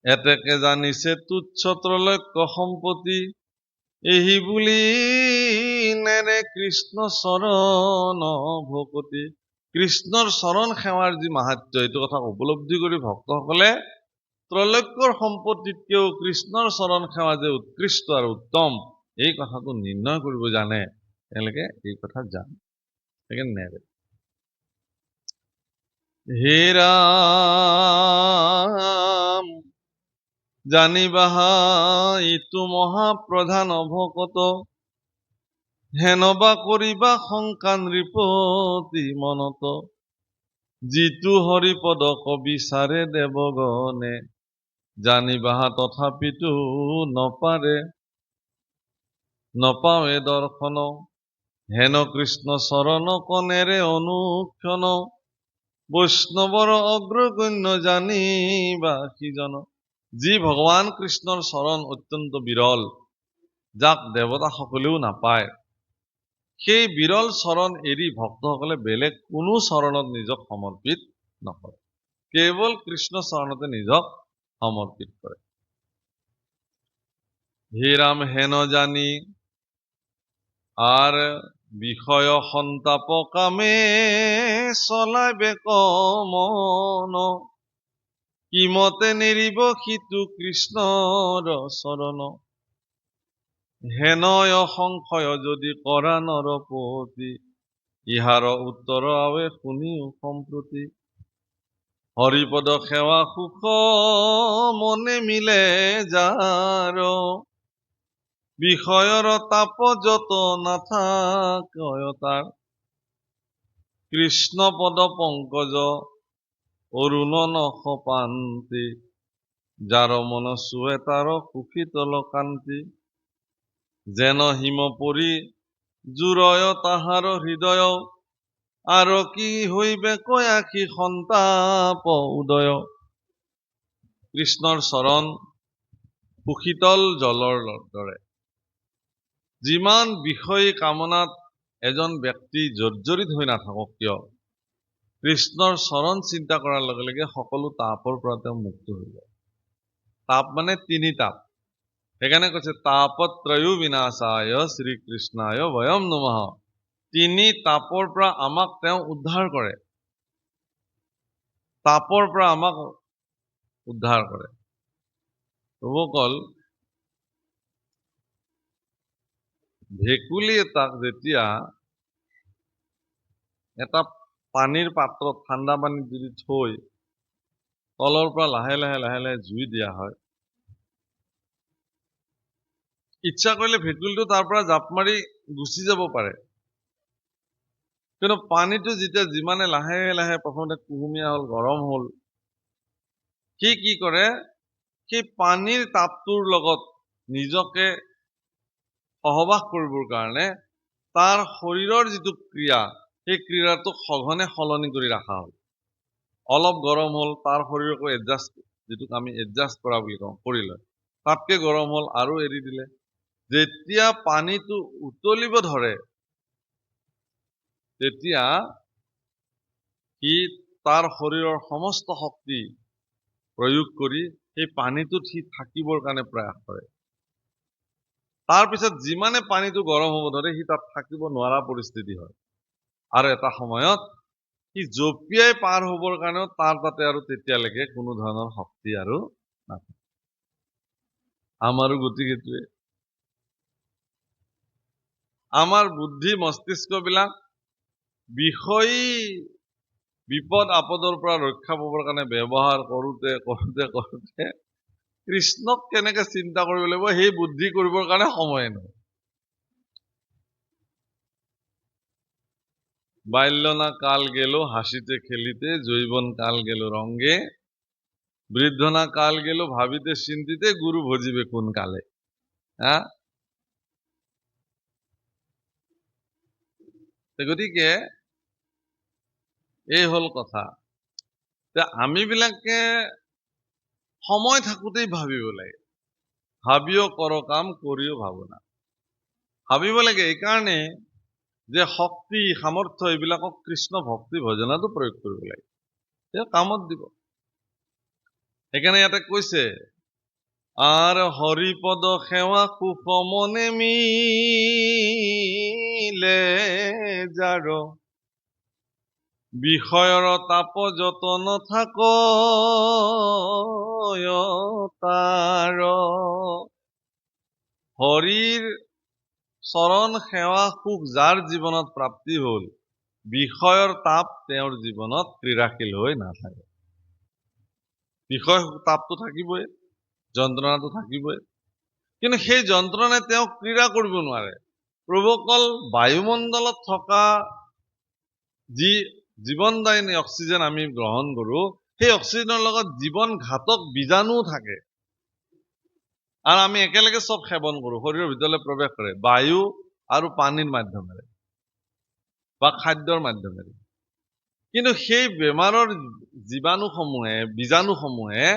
এতেকে জানিছে তুচ্ছ ত্ৰৈলোক্য সম্পত্তি এহি বুলি নেৰে কৃষ্ণ চৰণ ভকতি। কৃষ্ণৰ চৰণ সেৱাৰ যি মাহাত্য, এইটো কথা উপলব্ধি কৰি ভক্তসকলে ত্ৰৈলোক্যৰ সম্পত্তিতকেও কৃষ্ণৰ চৰণ সেৱা যে উৎকৃষ্ট আৰু উত্তম, এই কথাটো নিৰ্ণয় কৰিব জানে, তেওঁলোকে এই কথা জানে, সেইকাৰণে নেৰে। হে ৰাম জানিবাহা ইটো মহাপ্ৰধান ভকত হেনবা কৰিবা শংকা নৃপতি মনত যিটো হৰিপদক বিচাৰে দেৱগণে জানিবাহা তথাপিতো নপাৱে দৰ্শন হেন কৃষ্ণ চৰণ কণেৰে অনুক্ষণ বৈষ্ণৱৰ অগ্ৰগণ্য জানিবা সিজন। যি ভগৱান কৃষ্ণৰ চৰণ অত্যন্ত বিৰল, যাক দেৱতা সকলেও নাপায়, সেই বিৰল চৰণ এৰি ভক্তসকলে বেলেগ কোনো চৰণত নিজক সমৰ্পিত নকৰে, কেৱল কৃষ্ণ চৰণতে নিজক সমৰ্পিত কৰে। হে ৰাম হেন জানি আৰ বিষয় সন্তাপ কামে চলাইবে কমন কিমতে নেৰিব সিটো কৃষ্ণৰ চৰণ হেনয় সংশয় যদি কৰা নৰপতি ইহাৰ উত্তৰ আৱে শুনিও সম্প্ৰতি হৰিপদ সেৱা সুখ মনে মিলে যাৰ বিষয়ৰ তাপ যত নাথাকয় তাৰ কৃষ্ণ পদ পংকজ অৰুণ নখপান্তি যাৰ মন চুৱে তাৰ সুখীতল কান্তি যেন হিম পৰি জুৰয় তাহাৰ হৃদয় আৰু কি হইবে কয়াখি সন্তাপ উদয়। কৃষ্ণৰ চৰণ সুশীতল জলৰ দৰে। যিমান বিষয়ী কামনাত এজন ব্যক্তি জৰ্জৰিত হৈ নাথাকক কিয়, কৃষ্ণৰ চৰণ চিন্তা কৰাৰ লগে লগে সকলো তাপৰ পৰা তেওঁ মুক্ত হৈ যায়। তাপ মানে তিনি তাপ, সেইকাৰণে কৈছে তাপত্ৰয়ো বিনাশায় শ্ৰীকৃষ্ণায় বয়ম নমঃ। তিনি তাপৰ পৰা আমাক তেওঁ উদ্ধাৰ কৰে, তাপৰ পৰা আমাক উদ্ধাৰ কৰে। প্ৰভুসকল, ভেকুলী এটাক যেতিয়া এটা পানীৰ পাত্ৰত ঠাণ্ডা পানীত যদি থৈ তলৰ পৰা লাহে লাহে জুই দিয়া হয়, ইচ্ছা কৰিলে ভেকুলীটো তাৰ পৰা জাপ মাৰি গুচি যাব পাৰে, কিন্তু পানীটো যেতিয়া যিমানে লাহে লাহে প্ৰথমতে কুহুমীয়া হ'ল, গৰম হ'ল, সি কি কৰে, সেই পানীৰ তাপটোৰ লগত নিজকে সহবাস কৰিবৰ কাৰণে তাৰ শৰীৰৰ যিটো ক্ৰিয়া, সেই ক্ৰিয়াটোক সঘনে সলনি কৰি ৰখা হ'ল। অলপ গৰম হ'ল, তাৰ শৰীৰকো যিটোক আমি এডজাষ্ট কৰা বুলি কওঁ, কৰি লয়। তাতকে গৰম হ'ল আৰু এৰি দিলে। যেতিয়া পানীটো উতলিব ধৰে, তেতিয়া সি তাৰ শৰীৰৰ সমস্ত শক্তি প্ৰয়োগ কৰি সেই পানীটোত সি থাকিবৰ কাৰণে প্ৰয়াস কৰে। তাৰপিছত যিমানে পানীটো গৰম হ'ব ধৰে সি তাত থাকিব নোৱাৰা পৰিস্থিতি হয়। আৰু এটা সময়ত সি জঁপিয়াই পাৰ হ'বৰ কাৰণেও তাৰ তাতে আৰু তেতিয়ালৈকে কোনো ধৰণৰ শক্তি আৰু নাথাকে। আমাৰো গতি সেইটোৱে। আমাৰ বুদ্ধি মস্তিষ্কবিলাক বিষয়ী বিপদ আপদৰ পৰা ৰক্ষা পাবৰ কাৰণে ব্যৱহাৰ কৰোঁতে কৃষ্ণক কেনেকে চিন্তা কৰিব লাগিব সেই বুদ্ধি কৰিবৰ কাৰণে সময় নহয়। বাল্যনা কাল গেল হাসিতে খেলিতে, জৈবন কাল গেল রঙ্গে, বৃদ্ধনা কাল গেল ভাবিতে চিন্তিতে, গুরু ভজিবে কোন কালে। হ্যাঁ, গতিকে এই হল কথা। আমি বিলাকে সময় থাকোঁতেই ভাবিব লাগে। ভাবিও কৰ কাম, কৰিও ভাৱনা। ভাবিব লাগে এইকাৰণে যে শক্তি সামৰ্থ্য এইবিলাকক কৃষ্ণ ভক্তি ভজনাতো প্ৰয়োগ কৰিব লাগে, তেওঁ কামত দিব। সেইকাৰণে ইয়াতে কৈছে আৰ হৰিপদ সেৱা কুসমনে মিলে যাৰ, বিষয়ৰ তাপ যতন থাক তাৰ। হৰিৰ চৰণ সেৱা সুখ যাৰ জীৱনত প্ৰাপ্তি হ'ল, বিষয়ৰ তাপ তেওঁৰ জীৱনত ক্ৰীড়াশীল হৈ নাথাকে। বিষয় তাপটো থাকিবই, যন্ত্ৰণাটো থাকিবই, কিন্তু সেই যন্ত্ৰণাই তেওঁক ক্ৰীড়া কৰিব নোৱাৰে। প্ৰভুকল বায়ুমণ্ডলত থকা যি জীৱনদায়িনী অক্সিজেন আমি গ্ৰহণ কৰোঁ, সেই অক্সিজেনৰ লগত জীৱন ঘাতক বীজাণুও থাকে। আৰু আমি একেলগে চব সেৱন কৰোঁ, শৰীৰৰ ভিতৰলৈ প্ৰৱেশ কৰে বায়ু আৰু পানীৰ মাধ্যমেৰে বা খাদ্যৰ মাধ্যমেৰে। কিন্তু সেই বেমাৰৰ জীৱাণুসমূহে বীজাণুসমূহে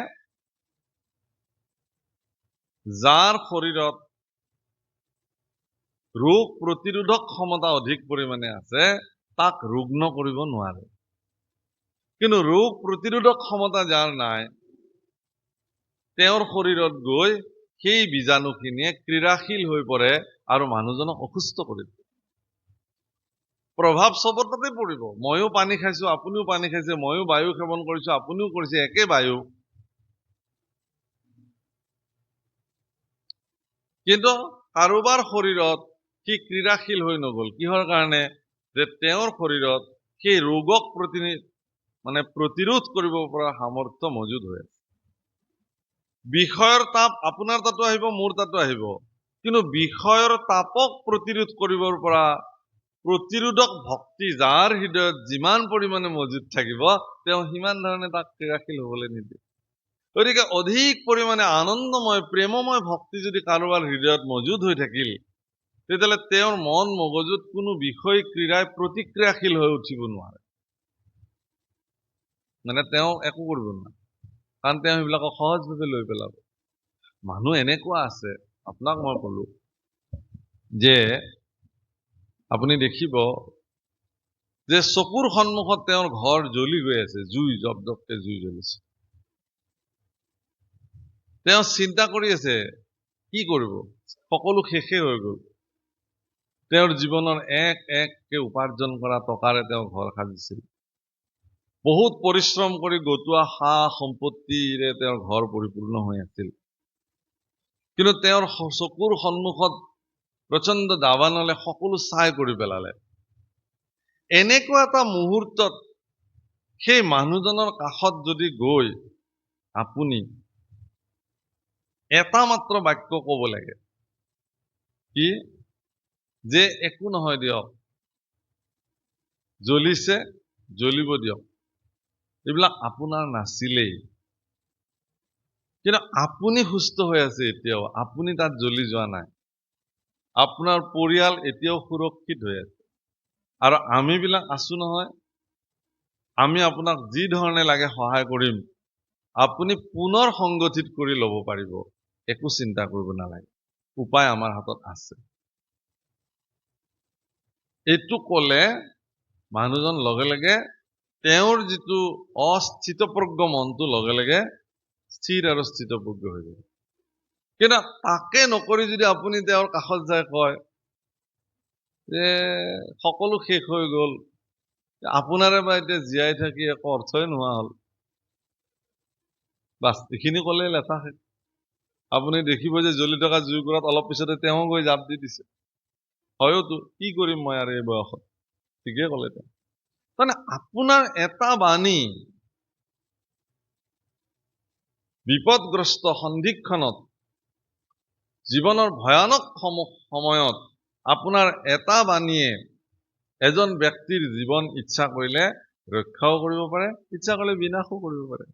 যাৰ শৰীৰত ৰোগ প্ৰতিৰোধক ক্ষমতা অধিক পৰিমাণে আছে তাক ৰুগ্ন কৰিব নোৱাৰে। কিন্তু ৰোগ প্ৰতিৰোধক ক্ষমতা যাৰ নাই, তেওঁৰ শৰীৰত গৈ সেই বীজাণুখিনিয়ে ক্ৰীড়াশীল হৈ পৰে আৰু মানুহজনক অসুস্থ কৰি দিয়ে। প্ৰভাৱ চবতে পৰিব। ময়ো পানী খাইছো, আপুনিও পানী খাইছে, ময়ো বায়ু সেৱন কৰিছো, আপুনিও কৰিছে, একে বায়ু। কিন্তু কাৰোবাৰ শৰীৰত সি ক্ৰীড়াশীল হৈ নগল, কিহৰ কাৰণে? যে তেওঁৰ শৰীৰত সেই ৰোগক প্ৰতিৰোধ কৰিব পৰা সামৰ্থ্য মজুদ হৈ আছে। বিষয়ৰ তাপ আপোনাৰ তাতো আহিব, মোৰ তাতো আহিব, কিন্তু বিষয়ৰ তাপক প্ৰতিৰোধ কৰিবৰ পৰা প্ৰতিৰোধক ভক্তি যাৰ হৃদয়ত যিমান পৰিমাণে মজুদ থাকিব, তেওঁ সিমান ধৰণে তাক ক্ৰীড়াশীল হবলৈ নিদিয়ে। গতিকে অধিক পৰিমাণে আনন্দময় প্ৰেমময় ভক্তি যদি কাৰোবাৰ হৃদয়ত মজুদ হৈ থাকিল, তেতিয়াহ'লে তেওঁৰ মন মগজুত কোনো বিষয় ক্ৰীড়াই প্ৰতিক্ৰিয়াশীল হৈ উঠিব নোৱাৰে, তেওঁ একো কৰিব নোৱাৰে, কাৰণ তেওঁ সেইবিলাকক সহজভাৱে লৈ পেলাব। মানুহ এনেকুৱা আছে, আপোনাক মই কলো যে আপুনি দেখিব যে চকুৰ সন্মুখত তেওঁৰ ঘৰ জ্বলি গৈ আছে, জুই জপজপকে জুই জ্বলিছে। তেওঁ চিন্তা কৰি আছে কি কৰিব, সকলো শেষে হৈ গ'ল। তেওঁৰ জীৱনৰ এক এককে উপাৰ্জন কৰা টকাৰে তেওঁ ঘৰ সাজিছিল, বহুত পৰিশ্ৰম কৰি গটোৱা সা সম্পত্তিৰে তেওঁৰ ঘৰ পৰিপূৰ্ণ হৈ আছিল। কিন্তু তেওঁৰ চকুৰ সন্মুখত প্ৰচণ্ড দাবানলে সকলো ছাই কৰি পেলালে। এনেকুৱা এটা মুহূৰ্তত সেই মানুহজনৰ কাষত যদি গৈ আপুনি এটা মাত্ৰ বাক্য ক'ব লাগে, কি যে একো নহয় দিয়ক, জ্বলিছে জ্বলিব দিয়ক, এইবিলাক আপোনাৰ নাছিলেই, কিন্তু আপুনি সুস্থ হৈ আছে এতিয়াও, আপুনি তাত জ্বলি যোৱা নাই, আপোনাৰ পৰিয়াল এতিয়াও সুৰক্ষিত হৈ আছে, আৰু আমি বিলাক আছো নহয়, আমি আপোনাক যি ধৰণে লাগে সহায় কৰিম, আপুনি পুনৰ সংগঠিত কৰি ল'ব পাৰিব, একো চিন্তা কৰিব নালাগে, উপায় আমাৰ হাতত আছে। এইটো ক'লে মানুহজন লগে লগে তেওঁৰ যিটো অস্থিতপ্ৰজ্ঞ মনটো লগে লগে স্থিৰ আৰু স্থিতপ্ৰজ্ঞ হৈ যাব। কিন্তু তাকে নকৰি যদি আপুনি তেওঁৰ কাষত যায় কয় যে সকলো শেষ হৈ গ'ল, আপোনাৰে বা এতিয়া জীয়াই থাকি একো অৰ্থই নোহোৱা হ'ল, বাছ এইখিনি ক'লে লেঠা শেষ। আপুনি দেখিব যে জ্বলি থকা জুইকুৰাত অলপ পিছতে তেওঁ গৈ জাপ দি দিছে। হয়তো কি কৰিম মই আৰু এই বয়সত, ঠিকেই ক'লে তেওঁ। মানে আপোনাৰ এটা বাণী বিপদগ্ৰস্ত সন্ধিক্ষণত, জীৱনৰ ভয়ানক সময়ত আপোনাৰ এটা বাণীয়ে এজন ব্যক্তিৰ জীৱন ইচ্ছা কৰিলে ৰক্ষাও কৰিব পাৰে, ইচ্ছা কৰিলে বিনাশো কৰিব পাৰে।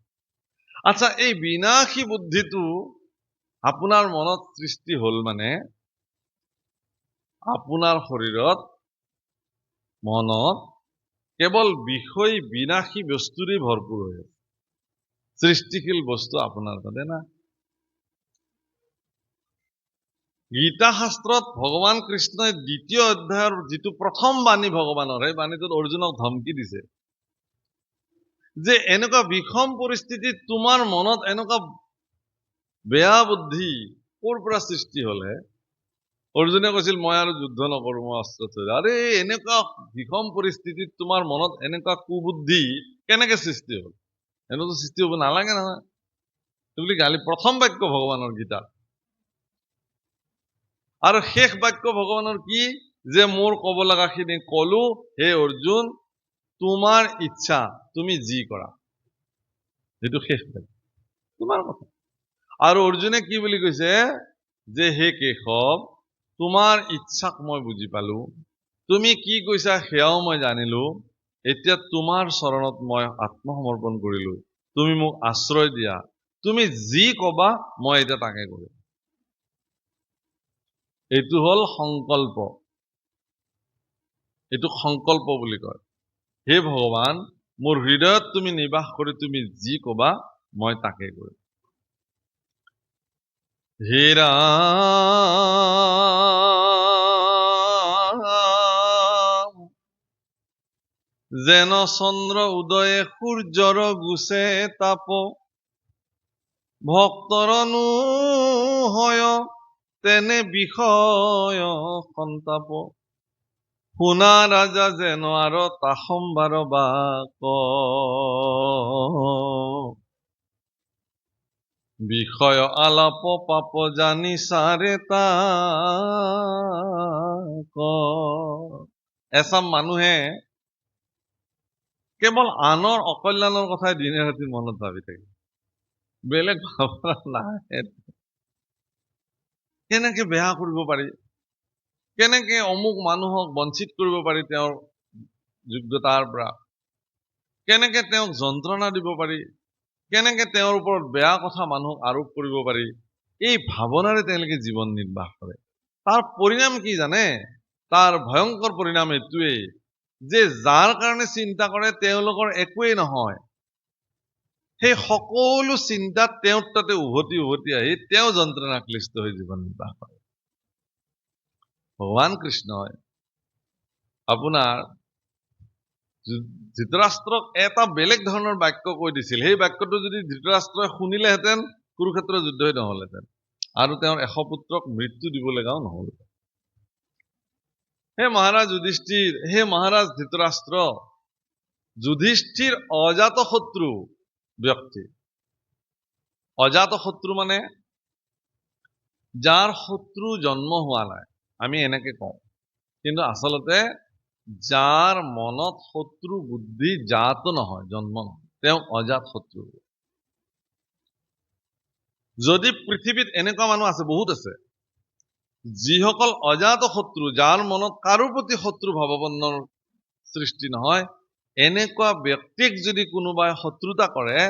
আচ্ছা, এই বিনাশী বুদ্ধিটো আপোনাৰ মনত সৃষ্টি হ'ল মানে আপোনাৰ শৰীৰত মনত কেৱল বিষয় বিনাশী বস্তুৰে ভৰপূৰ হৈ আছে, সৃষ্টিশীল বস্তু আপোনাৰ তাতে না। গীতা শাস্ত্ৰত ভগৱান কৃষ্ণই ২য় অধ্যায়ৰ যিটো প্ৰথম বাণী ভগৱানৰ, সেই বাণীটোত অৰ্জুনক ধমকি দিছে যে এনেকুৱা বিষম পৰিস্থিতিত তোমাৰ মনত এনেকুৱা বেয়া বুদ্ধি ক'ৰ পৰা সৃষ্টি হ'লে? অৰ্জুনে কৈছিল মই আৰু যুদ্ধ নকৰো, মই অস্ত্ৰ থৈ যাওঁ। আৰে এনেকুৱা বিষম পৰিস্থিতিত তোমাৰ মনত এনেকুৱা কুবুদ্ধি কেনেকে সৃষ্টি হ'ল? এনেতো সৃষ্টি হ'ব নালাগে নহয় বুলি গালি, প্ৰথম বাক্য ভগৱানৰ গীতাত। আৰু শেষ বাক্য ভগৱানৰ কি? যে মোৰ ক'ব লগাখিনি ক'লো, হে অৰ্জুন তোমাৰ ইচ্ছা, তুমি যি কৰা। সেইটো শেষ বাক্য, তোমাৰ কথা। আৰু অৰ্জুনে কি বুলি কৈছে? যে হে কেশৱ, তোমাৰ ইচ্ছাক মই বুজি পালো, তুমি কি কৈছা সেয়াও মই জানিলো, এতিয়া তোমাৰ চৰণত মই আত্মসমৰ্পণ কৰিলো, তুমি মোক আশ্ৰয় দিয়া, তুমি যি কবা মই এতিয়া তাকে কৰিম। এইটো হ'ল সংকল্প, এইটো সংকল্প বুলি কয়। হে ভগৱান, মোৰ হৃদয়ত তুমি নিবাস কৰি তুমি যি কবা মই তাকে কৰিম। হে ৰাম, যেন চন্দ্ৰ উদয়ে সূৰ্যৰ গুছে তাপ, ভক্তৰনো হয় তেনে বিষয় সন্তাপ, শুনা ৰাজা যেন আৰু তাসম্বাৰ বাক, বিষয় আলাপ পাপ জানি সাৰে তাক। এচাম মানুহে কেৱল আনৰ অকল্যাণৰ কথাই দিনে ৰাতি মনত ভাবি থাকে, বেলেগ ভাৱনা নাহে। কেনেকে বেয়া কৰিব পাৰি, কেনেকে অমুক মানুহক বঞ্চিত কৰিব পাৰি তেওঁৰ যোগ্যতাৰ পৰা, কেনেকে তেওঁক যন্ত্ৰণা দিব পাৰি, কেনেকে তেওঁৰ ওপৰত বেয়া কথা মানুহক আৰোপ কৰিব পাৰি, এই ভাৱনাৰে তেওঁলোকে জীৱন নিৰ্বাহ কৰে। তাৰ পৰিণাম কি জানে? তাৰ ভয়ংকৰ পৰিণাম এইটোৱেই যে যাৰ কাৰণে চিন্তা কৰে তেওঁলোকৰ একোৱেই নহয়, সেই সকলো চিন্তাত তেওঁৰ তাতে উভতি উভতি আহি তেওঁ যন্ত্ৰণাক্লিষ্ট হৈ জীৱন নিৰ্বাহ কৰে। ভগৱান কৃষ্ণই আপোনাৰ ধৃতৰাষ্ট্ৰক এটা বেলেগ ধৰণৰ বাক্য কৈ দিছিল, সেই বাক্যটো যদি ধৃতৰাষ্ট্ৰই শুনিলেহেঁতেন কুৰুক্ষেত্ৰৰ যুদ্ধই নহলহেঁতেন, আৰু তেওঁৰ 100 পুত্ৰক মৃত্যু দিব লগাও নহল। হে মহাৰাজ যুধিষ্ঠিৰ, হে মহাৰাজ ধৃতৰাষ্ট্ৰ, যুধিষ্ঠিৰ অজাত শত্ৰু ব্যক্তি। অজাত শত্ৰু মানে যাৰ শত্ৰু জন্ম হোৱা নাই, আমি এনেকে কওঁ, কিন্তু আচলতে যাৰ মনত শত্ৰু বুদ্ধি জাত নহয়, জন্ম নহয়, তেওঁ অজাত শত্ৰু। যদি পৃথিৱীত এনেকুৱা মানুহ আছে, বহুত আছে, যিসকল অজাত শত্ৰু, যাৰ মনত কাৰো প্ৰতি শত্ৰু ভাৱাপন্নৰ সৃষ্টি নহয়, এনেকুৱা ব্যক্তিক যদি কোনোবাই শত্ৰুতা কৰে,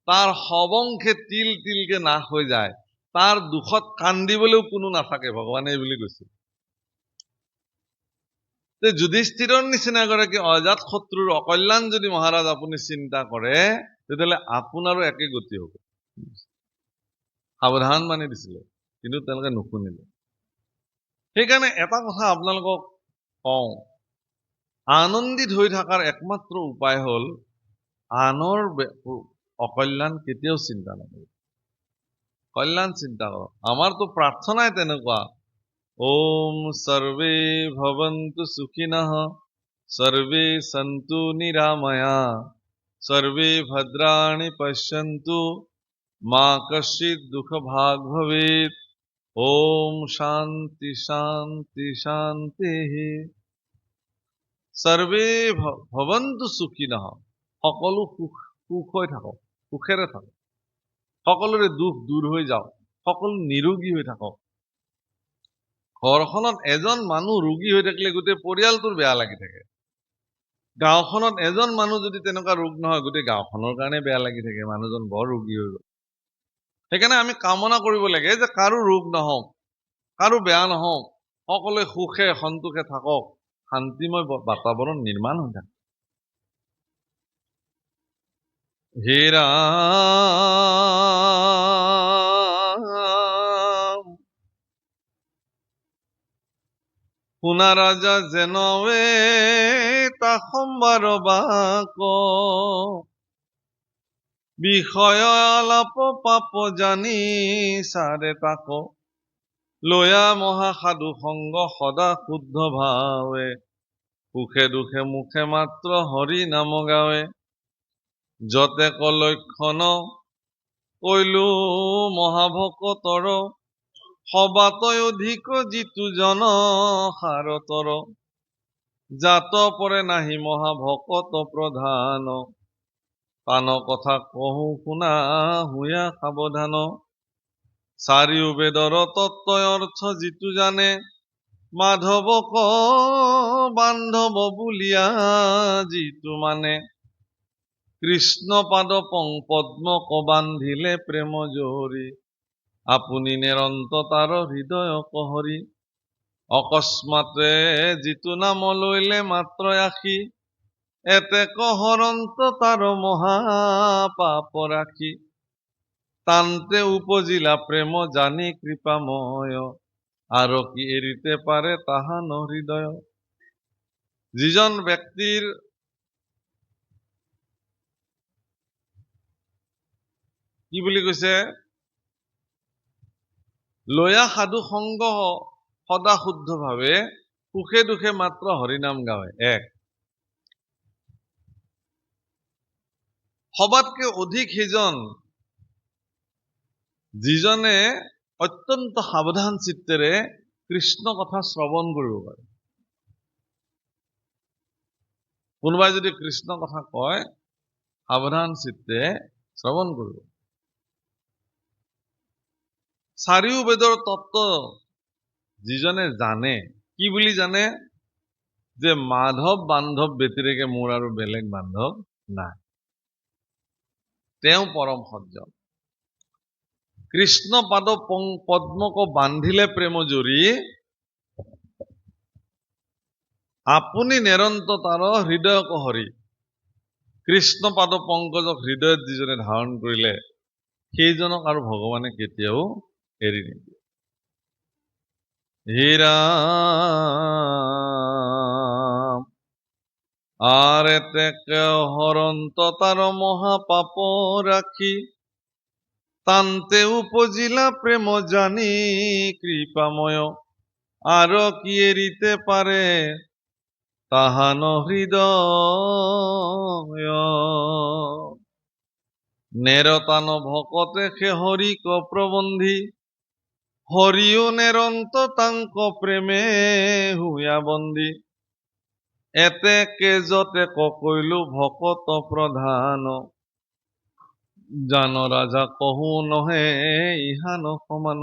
তাৰ সবংশে তিল তিলকে নাশ হৈ যায়, তাৰ দুখত কান্দিবলৈও কোনো নাথাকে, ভগৱানে এই বুলি কৈছিল। যুধিষ্ঠিৰৰ নিচিনা এগৰাকী অজাত শত্ৰুৰ অকল্যাণ যদি মহাৰাজ আপুনি চিন্তা কৰে, তেতিয়াহ'লে আপোনাৰো একে গতি হ'ব। সাৱধান মানি দিছিলে, কিন্তু তেওঁলোকে নুশুনিলে। সেইকাৰণে এটা কথা আপোনালোকক কওঁ, আনন্দিত হৈ থকাৰ একমাত্ৰ উপায় হ'ল আনৰ অকল্যাণ কেতিয়াও চিন্তা নকৰিব, কল্যাণ চিন্তা কৰক। আমাৰতো প্ৰাৰ্থনাই তেনেকুৱা, ওম সৰ্বে ভৱন্তু সুখিনঃ সৰ্বে সন্তু নিৰাময়া সর্বে ভদ্রাণি পশ্যন্তু মা কশ্চিৎ দুঃখভাগ ভবেৎ। ওম শান্তি শান্তি শান্তি। সর্বে ভৱন্তু সুখিনঃ, সকলো সুখ হৈ থাকক, সুখেৰে থাকক, সকলোৰে দুখ দূৰ হৈ যাওক, সকলো নিৰোগী হৈ থাকক। ঘৰখনত এজন মানুহ ৰোগী হৈ থাকিলে গোটেই পৰিয়ালটোৰ বেয়া লাগি থাকে। গাঁওখনত এজন মানুহ যদি তেনেকুৱা ৰোগ নহয়, গোটেই গাঁওখনৰ কাৰণে বেয়া লাগি থাকে, মানুহজন বৰ ৰোগী হৈ গ'ল। সেইকাৰণে আমি কামনা কৰিব লাগে যে কাৰো ৰোগ নহওক, কাৰো বেয়া নহওক, সকলোৱে সুখে সন্তোষে থাকক, শান্তিময় বাতাবৰণ নিৰ্মাণ হৈ থাকে। হে ৰাম শুনা ৰাজা জেনৱে তা সম্বাৰ বাক, বিষয় আলাপ পাপ জানি চাৰে তাক, লয়া মহাসাধু সংগ সদা শুদ্ধ ভাৱে, সুখে দুখে মুখে মাত্ৰ হৰি নাম গাৱে, যতে কলক্ষণ কৈলো মহাভকতৰ, সবাতৈ অধিক জিতু জন সাৰতৰ, জাত পৰে নাহি মহাভকত প্ৰধান, পান কথা কহো শুনা হুয়া সাৱধান, চাৰিও বেদৰ তত্ত্বয় অৰ্থ জিতু জানে, মাধৱক বান্ধৱ বুলিয়া জিতু মানে, কৃষ্ণ পাদ পদ্মক বান্ধিলে প্ৰেম জৰি, আপুনি নিৰন্ত তাৰ হৃদয় কহৰি, অকস্মাতে জিতু নাম লৈলে মাত্ৰ আশী, এতেক হৰন্ত তাৰ মহা পাপ ৰাখি, তান্তে উপজিলা প্ৰেম জানি কৃপাময়, আৰু কি এৰিতে পাৰে তাহান হৃদয়। যিজন ব্যক্তিৰ কি বুলি কৈছে, লয়া সাধু সংগ সদা শুদ্ধ ভাৱে, সুখে দুখে মাত্ৰ হৰিনাম গাৱে। এক, সবাতকে অধিক সেইজন যিজনে অত্যন্ত সাৱধান চিত্তেৰে কৃষ্ণ কথা শ্ৰৱণ কৰিব পাৰে। কোনোবাই যদি কৃষ্ণ কথা কয়, সাৱধান চিত্তে শ্ৰৱণ কৰিব। চাৰিও বেদৰ তত্ত্ব যিজনে জানে, কি বুলি জানে, যে মাধৱ বান্ধৱ ব্যতিৰেকে মোৰ আৰু বেলেগ বান্ধৱ নাই, তেওঁ পৰম সজ্জন। কৃষ্ণ পাদ পদ্মক বান্ধিলে প্ৰেম জৰি, আপুনি নিৰন্ত তাৰ হৃদয় কহৰি। কৃষ্ণ পাদ পংকজক হৃদয়ত যিজনে ধাৰণ কৰিলে, সেইজনক আৰু ভগৱানে কেতিয়াও এৰি নিদিয়ে। হে ৰাম আৰ এতেক হৰন্ত তাৰ মহাপাপ ৰাখি, তান্তে উপজিলা প্ৰেম জানি কৃপাময়, আৰু কি এৰিতে পাৰে তাহান হৃদয়, নেৰতান ভকতে সে হৰিক প্ৰবন্ধি, হৰিও নেৰন্ত তাংক প্ৰেমে হুয়া বন্দী, এতেকে যতে কৈলো ভকত প্ৰধান, জান ৰাজা কহো নহে ইহান সমান,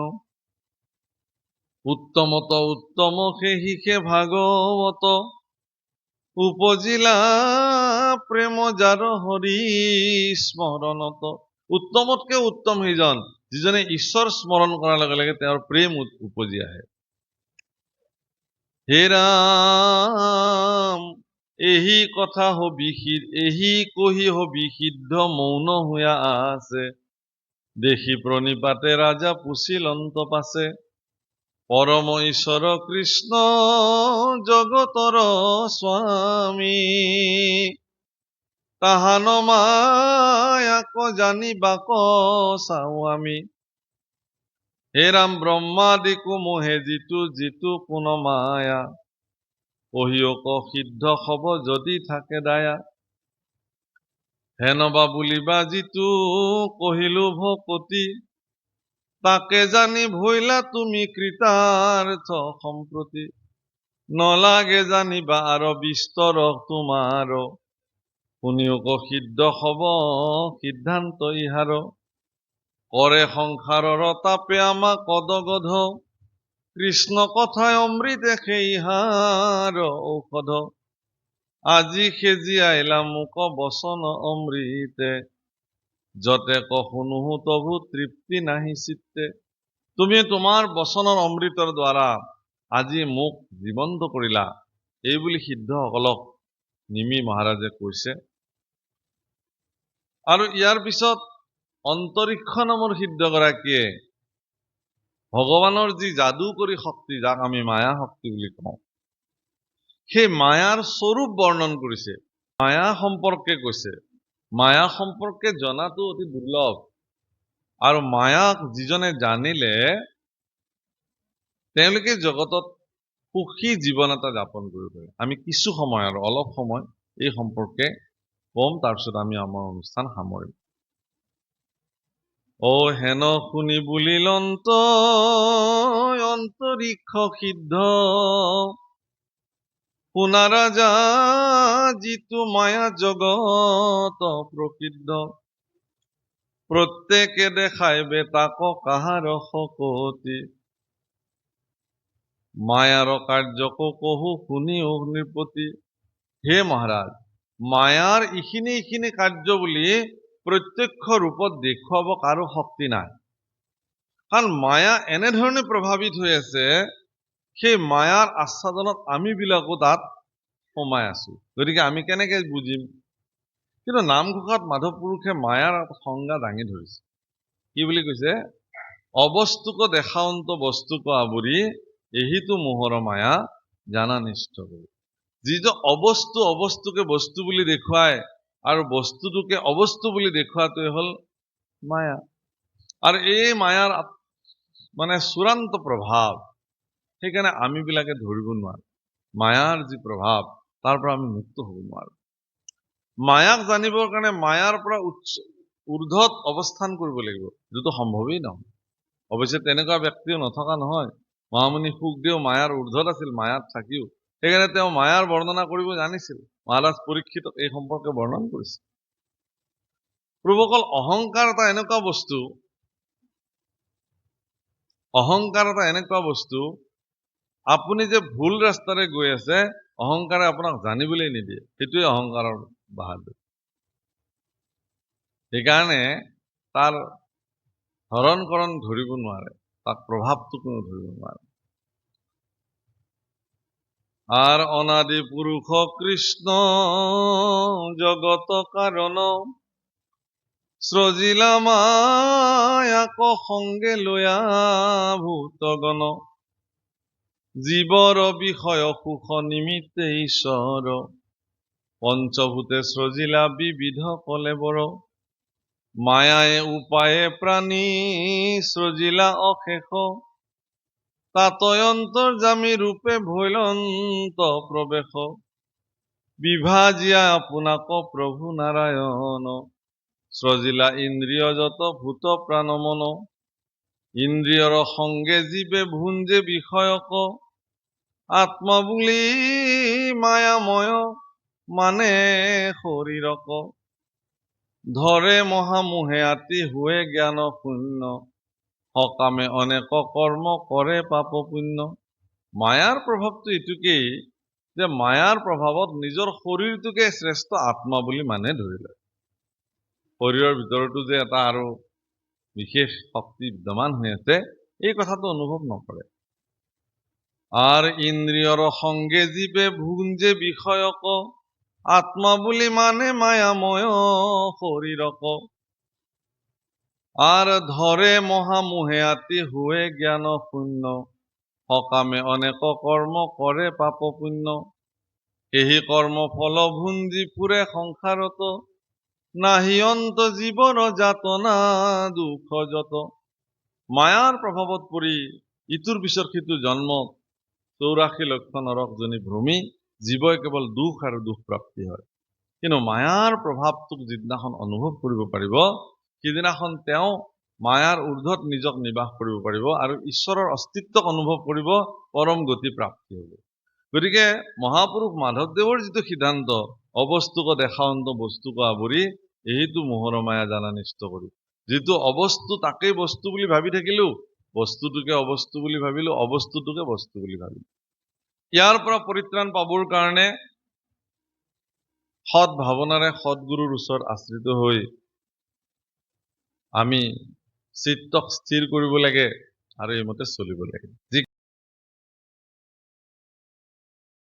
উত্তমত উত্তম সেহিকে ভাগৱত, উপজিলা প্ৰেম যাৰ হৰি স্মৰণত। উত্তমতকে উত্তম সেইজন যিজনে ঈশ্বৰ স্মৰণ কৰাৰ লগে লগে তেওঁৰ প্ৰেম উপজি আহে। হে ৰাম এহি কথা এহি কহি হবি সিদ্ধ মৌন হুয়া আছে, দেখি প্ৰণিপাতে ৰাজা পুছিল অন্ত পাছে, পরম ঈশ্বর কৃষ্ণ জগতর স্বামী, তাহান মায়াক জানিবাক চাও আমি। হে রাম ব্রহ্মাদিকু মোহে জিতু জিতু পুন মায়া, কহিওক সিদ্ধ হব যদি থাকে দায়া। হেনবা বুলিবা জিতু কহিলু ভকতি, তাকে জানি ভইলা তুমি কৃতাৰ্থ সম্প্ৰতি। নলাগে জানিবা আৰ বিস্তৰ তোমাৰ, শুনিওক সিদ্ধ হব সিদ্ধান্ত ইহাৰ। কৰে সংসাৰৰ তাপে আমাক কদগধ, কৃষ্ণ কথায় অমৃতে সেই ইহাৰ ঔষধ। আজি সেজি আইলা মোক বচন অমৃতে, যতে শুনুহু তভু তৃপ্তি নাহি চিত্তে। তুমি তোমাৰ বচনৰ অমৃতৰ দ্বাৰা আজি মোক জীৱন্ত কৰিলা, এইবুলি সিদ্ধসকলক নিমি মহাৰাজে কৈছে। আৰু ইয়াৰ পিছত অন্তৰীক্ষ নামৰ সিদ্ধগৰাকীয়ে ভগৱানৰ যি যাদুকৰী শক্তি, যাক আমি মায়া শক্তি বুলি কওঁ, সেই মায়াৰ স্বৰূপ বৰ্ণন কৰিছে, মায়া সম্পৰ্কে কৈছে। মায়া সম্পৰ্কে জনাটো অতি দুৰ্লভ, আৰু মায়াক যিজনে জানিলে তেওঁলোকে জগতত সুখী জীৱন এটা যাপন কৰিব পাৰে। আমি কিছু সময় আৰু অলপ সময় এই সম্পৰ্কে কম, তাৰপিছত আমি আমাৰ অনুষ্ঠান সামৰিম। অ হেন শুনি বুলিলন্ত অন্তৰীক্ষ সিদ্ধ, শুনা ৰাজা যিটো মায়া জগত প্ৰসিদ্ধ। প্ৰত্যেকে দেখাইবে তাক কাহাৰ শকতি, মায়াৰ কাৰ্যক কহু শুনি নৃপতি। হে মহাৰাজ, মায়াৰ এইখিনি কাৰ্য বুলি প্ৰত্যক্ষ ৰূপত দেখুৱাব কাৰো শক্তি নাই। কাৰণ মায়া এনেধৰণে প্ৰভাৱিত হৈ আছে, সেই মায়াৰ আচ্ছাদনত আমিবিলাকো তাত সোমাই আছো। গতিকে আমি কেনেকে বুজিম? কিন্তু নামঘোষাত মাধৱ পুৰুষে মায়াৰ সংজ্ঞা দাঙি ধৰিছে। কি বুলি কৈছে? অবস্তুক দেখাৱন্ত বস্তুক আৱৰি, এহিতো মোহৰ মায়া জানা নিষ্ঠ কৰি। যিটো অবস্তুকে বস্তু বুলি দেখুৱায়, আৰু বস্তুটোকে অবস্তু বুলি দেখুৱাটোৱে হল মায়া। আৰু এই মায়াৰ মানে চূড়ান্ত প্ৰভাৱ, সেইকাৰণে আমিবিলাকে ধৰিব নোৱাৰো। মায়াৰ যি প্ৰভাৱ, তাৰ পৰা আমি মুক্ত হ'ব নোৱাৰো। মায়াক জানিবৰ কাৰণে মায়াৰ পৰা ঊৰ্ধত অৱস্থান কৰিব লাগিব, যিটো সম্ভৱেই নহয়। অৱশ্যে তেনেকুৱা ব্যক্তিও নথকা নহয়। মহামুনি সুখদেও মায়াৰ ঊৰ্ধত আছিল, মায়াত থাকিও। সেইকাৰণে তেওঁ মায়াৰ বৰ্ণনা কৰিব জানিছিল। মহাৰাজ পৰীক্ষিতক এই সম্পৰ্কে বৰ্ণন কৰিছে। প্ৰভুসকল, অহংকাৰ এটা এনেকুৱা বস্তু, আপুনি যে ভুল ৰাস্তাৰে গৈ আছে, অহংকাৰে আপোনাক জানিবলৈ নিদিয়ে। সেইটোৱে অহংকাৰৰ বাহাদুৰ। সেইকাৰণে তাৰ হৰণ ধৰিব নোৱাৰে, তাক প্ৰভাৱটো কোনো ধৰিব নোৱাৰে। আৰ অনাদি পুৰুষ কৃষ্ণ জগত কাৰণ, সৃজিলা মায়াক সঙ্গে লয়া ভূতগণ। জীৱৰ বিষয় সুখ নিমিত্তে ঈশ্বৰ, পঞ্চভূতে সৃজিলা বিবিধ কলেবৰ। মায়ায়ে উপায়ে প্ৰাণী সৃজিলা অশেষ, তাতয় অন্তৰ্যামী ৰূপে ভৈলন্ত প্ৰবেশ। বিভাজিয়া আপোনাক প্ৰভু নাৰায়ণ, সৃজিলা ইন্দ্ৰিয় যত ভূত প্ৰাণ মন। ইন্দ্ৰিয়ৰ সঙ্গে জীৱে ভুঞ্জে বিষয়ক, আত্মা বুলি মায়াময় মানে শৰীৰক। ধৰে মহামোহে আতি হুৱে জ্ঞান শূন্য, সকামে অনেক কৰ্ম কৰে পাপ পুণ্য। মায়াৰ প্ৰভাৱটো এইটোকেই যে মায়াৰ প্ৰভাৱত নিজৰ শৰীৰটোকে শ্ৰেষ্ঠ আত্মা বুলি মানে ধৰি লয়। শৰীৰৰ ভিতৰতো যে এটা আৰু বিশেষ শক্তি বিদ্যমান হৈ আছে, এই কথাটো অনুভৱ নকৰে। আৰ ইন্দ্ৰিয়ৰ সঙ্গে জীৱে ভুঞ্জে বিষয়ক, আত্মা বুলি মানে মায়াময় শৰীৰক। আৰ ধৰে মহামোহে আতি হুৱে জ্ঞান শূন্য, সকামে অনেক কৰ্ম কৰে পাপ পুণ্য, এই কৰ্ম ফল ভুঞ্জি ফুৰে সংসাৰত, নাহি অন্ত জীৱন যাতনা দুখ যত। মায়াৰ প্ৰভাৱত পৰি ইটোৰ পিছত সিটো জন্ম, 84 লক্ষ নৰক জনী ভ্ৰমি, জীৱই কেৱল দুখ আৰু দুখ প্ৰাপ্তি হয়। কিন্তু মায়াৰ প্ৰভাৱটোক যিদিনাখন অনুভৱ কৰিব পাৰিব, সিদিনাখন তেওঁ মায়াৰ ঊৰ্ধত নিজক নিবাস কৰিব পাৰিব আৰু ঈশ্বৰৰ অস্তিত্বক অনুভৱ কৰিব, পৰম গতি প্ৰাপ্তি হ'ব। গতিকে মহাপুৰুষ মাধৱদেৱৰ যিটো সিদ্ধান্ত, অবস্তুক দেখাৱন্ত বস্তুক আৱৰি, এইটো মোহৰ মায়া জানা নিষ্ট কৰি। যিটো অবস্তু তাকেই বস্তু বুলি ভাবি থাকিলো, বস্তুটোকে অবস্তু বুলি ভাবিলো, অবস্তুটোকে বস্তু বুলি ভাবিলো। ইয়াৰ পৰা পৰিত্ৰাণ পাবৰ কাৰণে সৎ ভাৱনাৰে সৎগুৰুৰ ওচৰত আশ্ৰিত হৈ আমি চিত্তক স্থিৰ কৰিব লাগে আৰু এইমতে চলিব লাগে।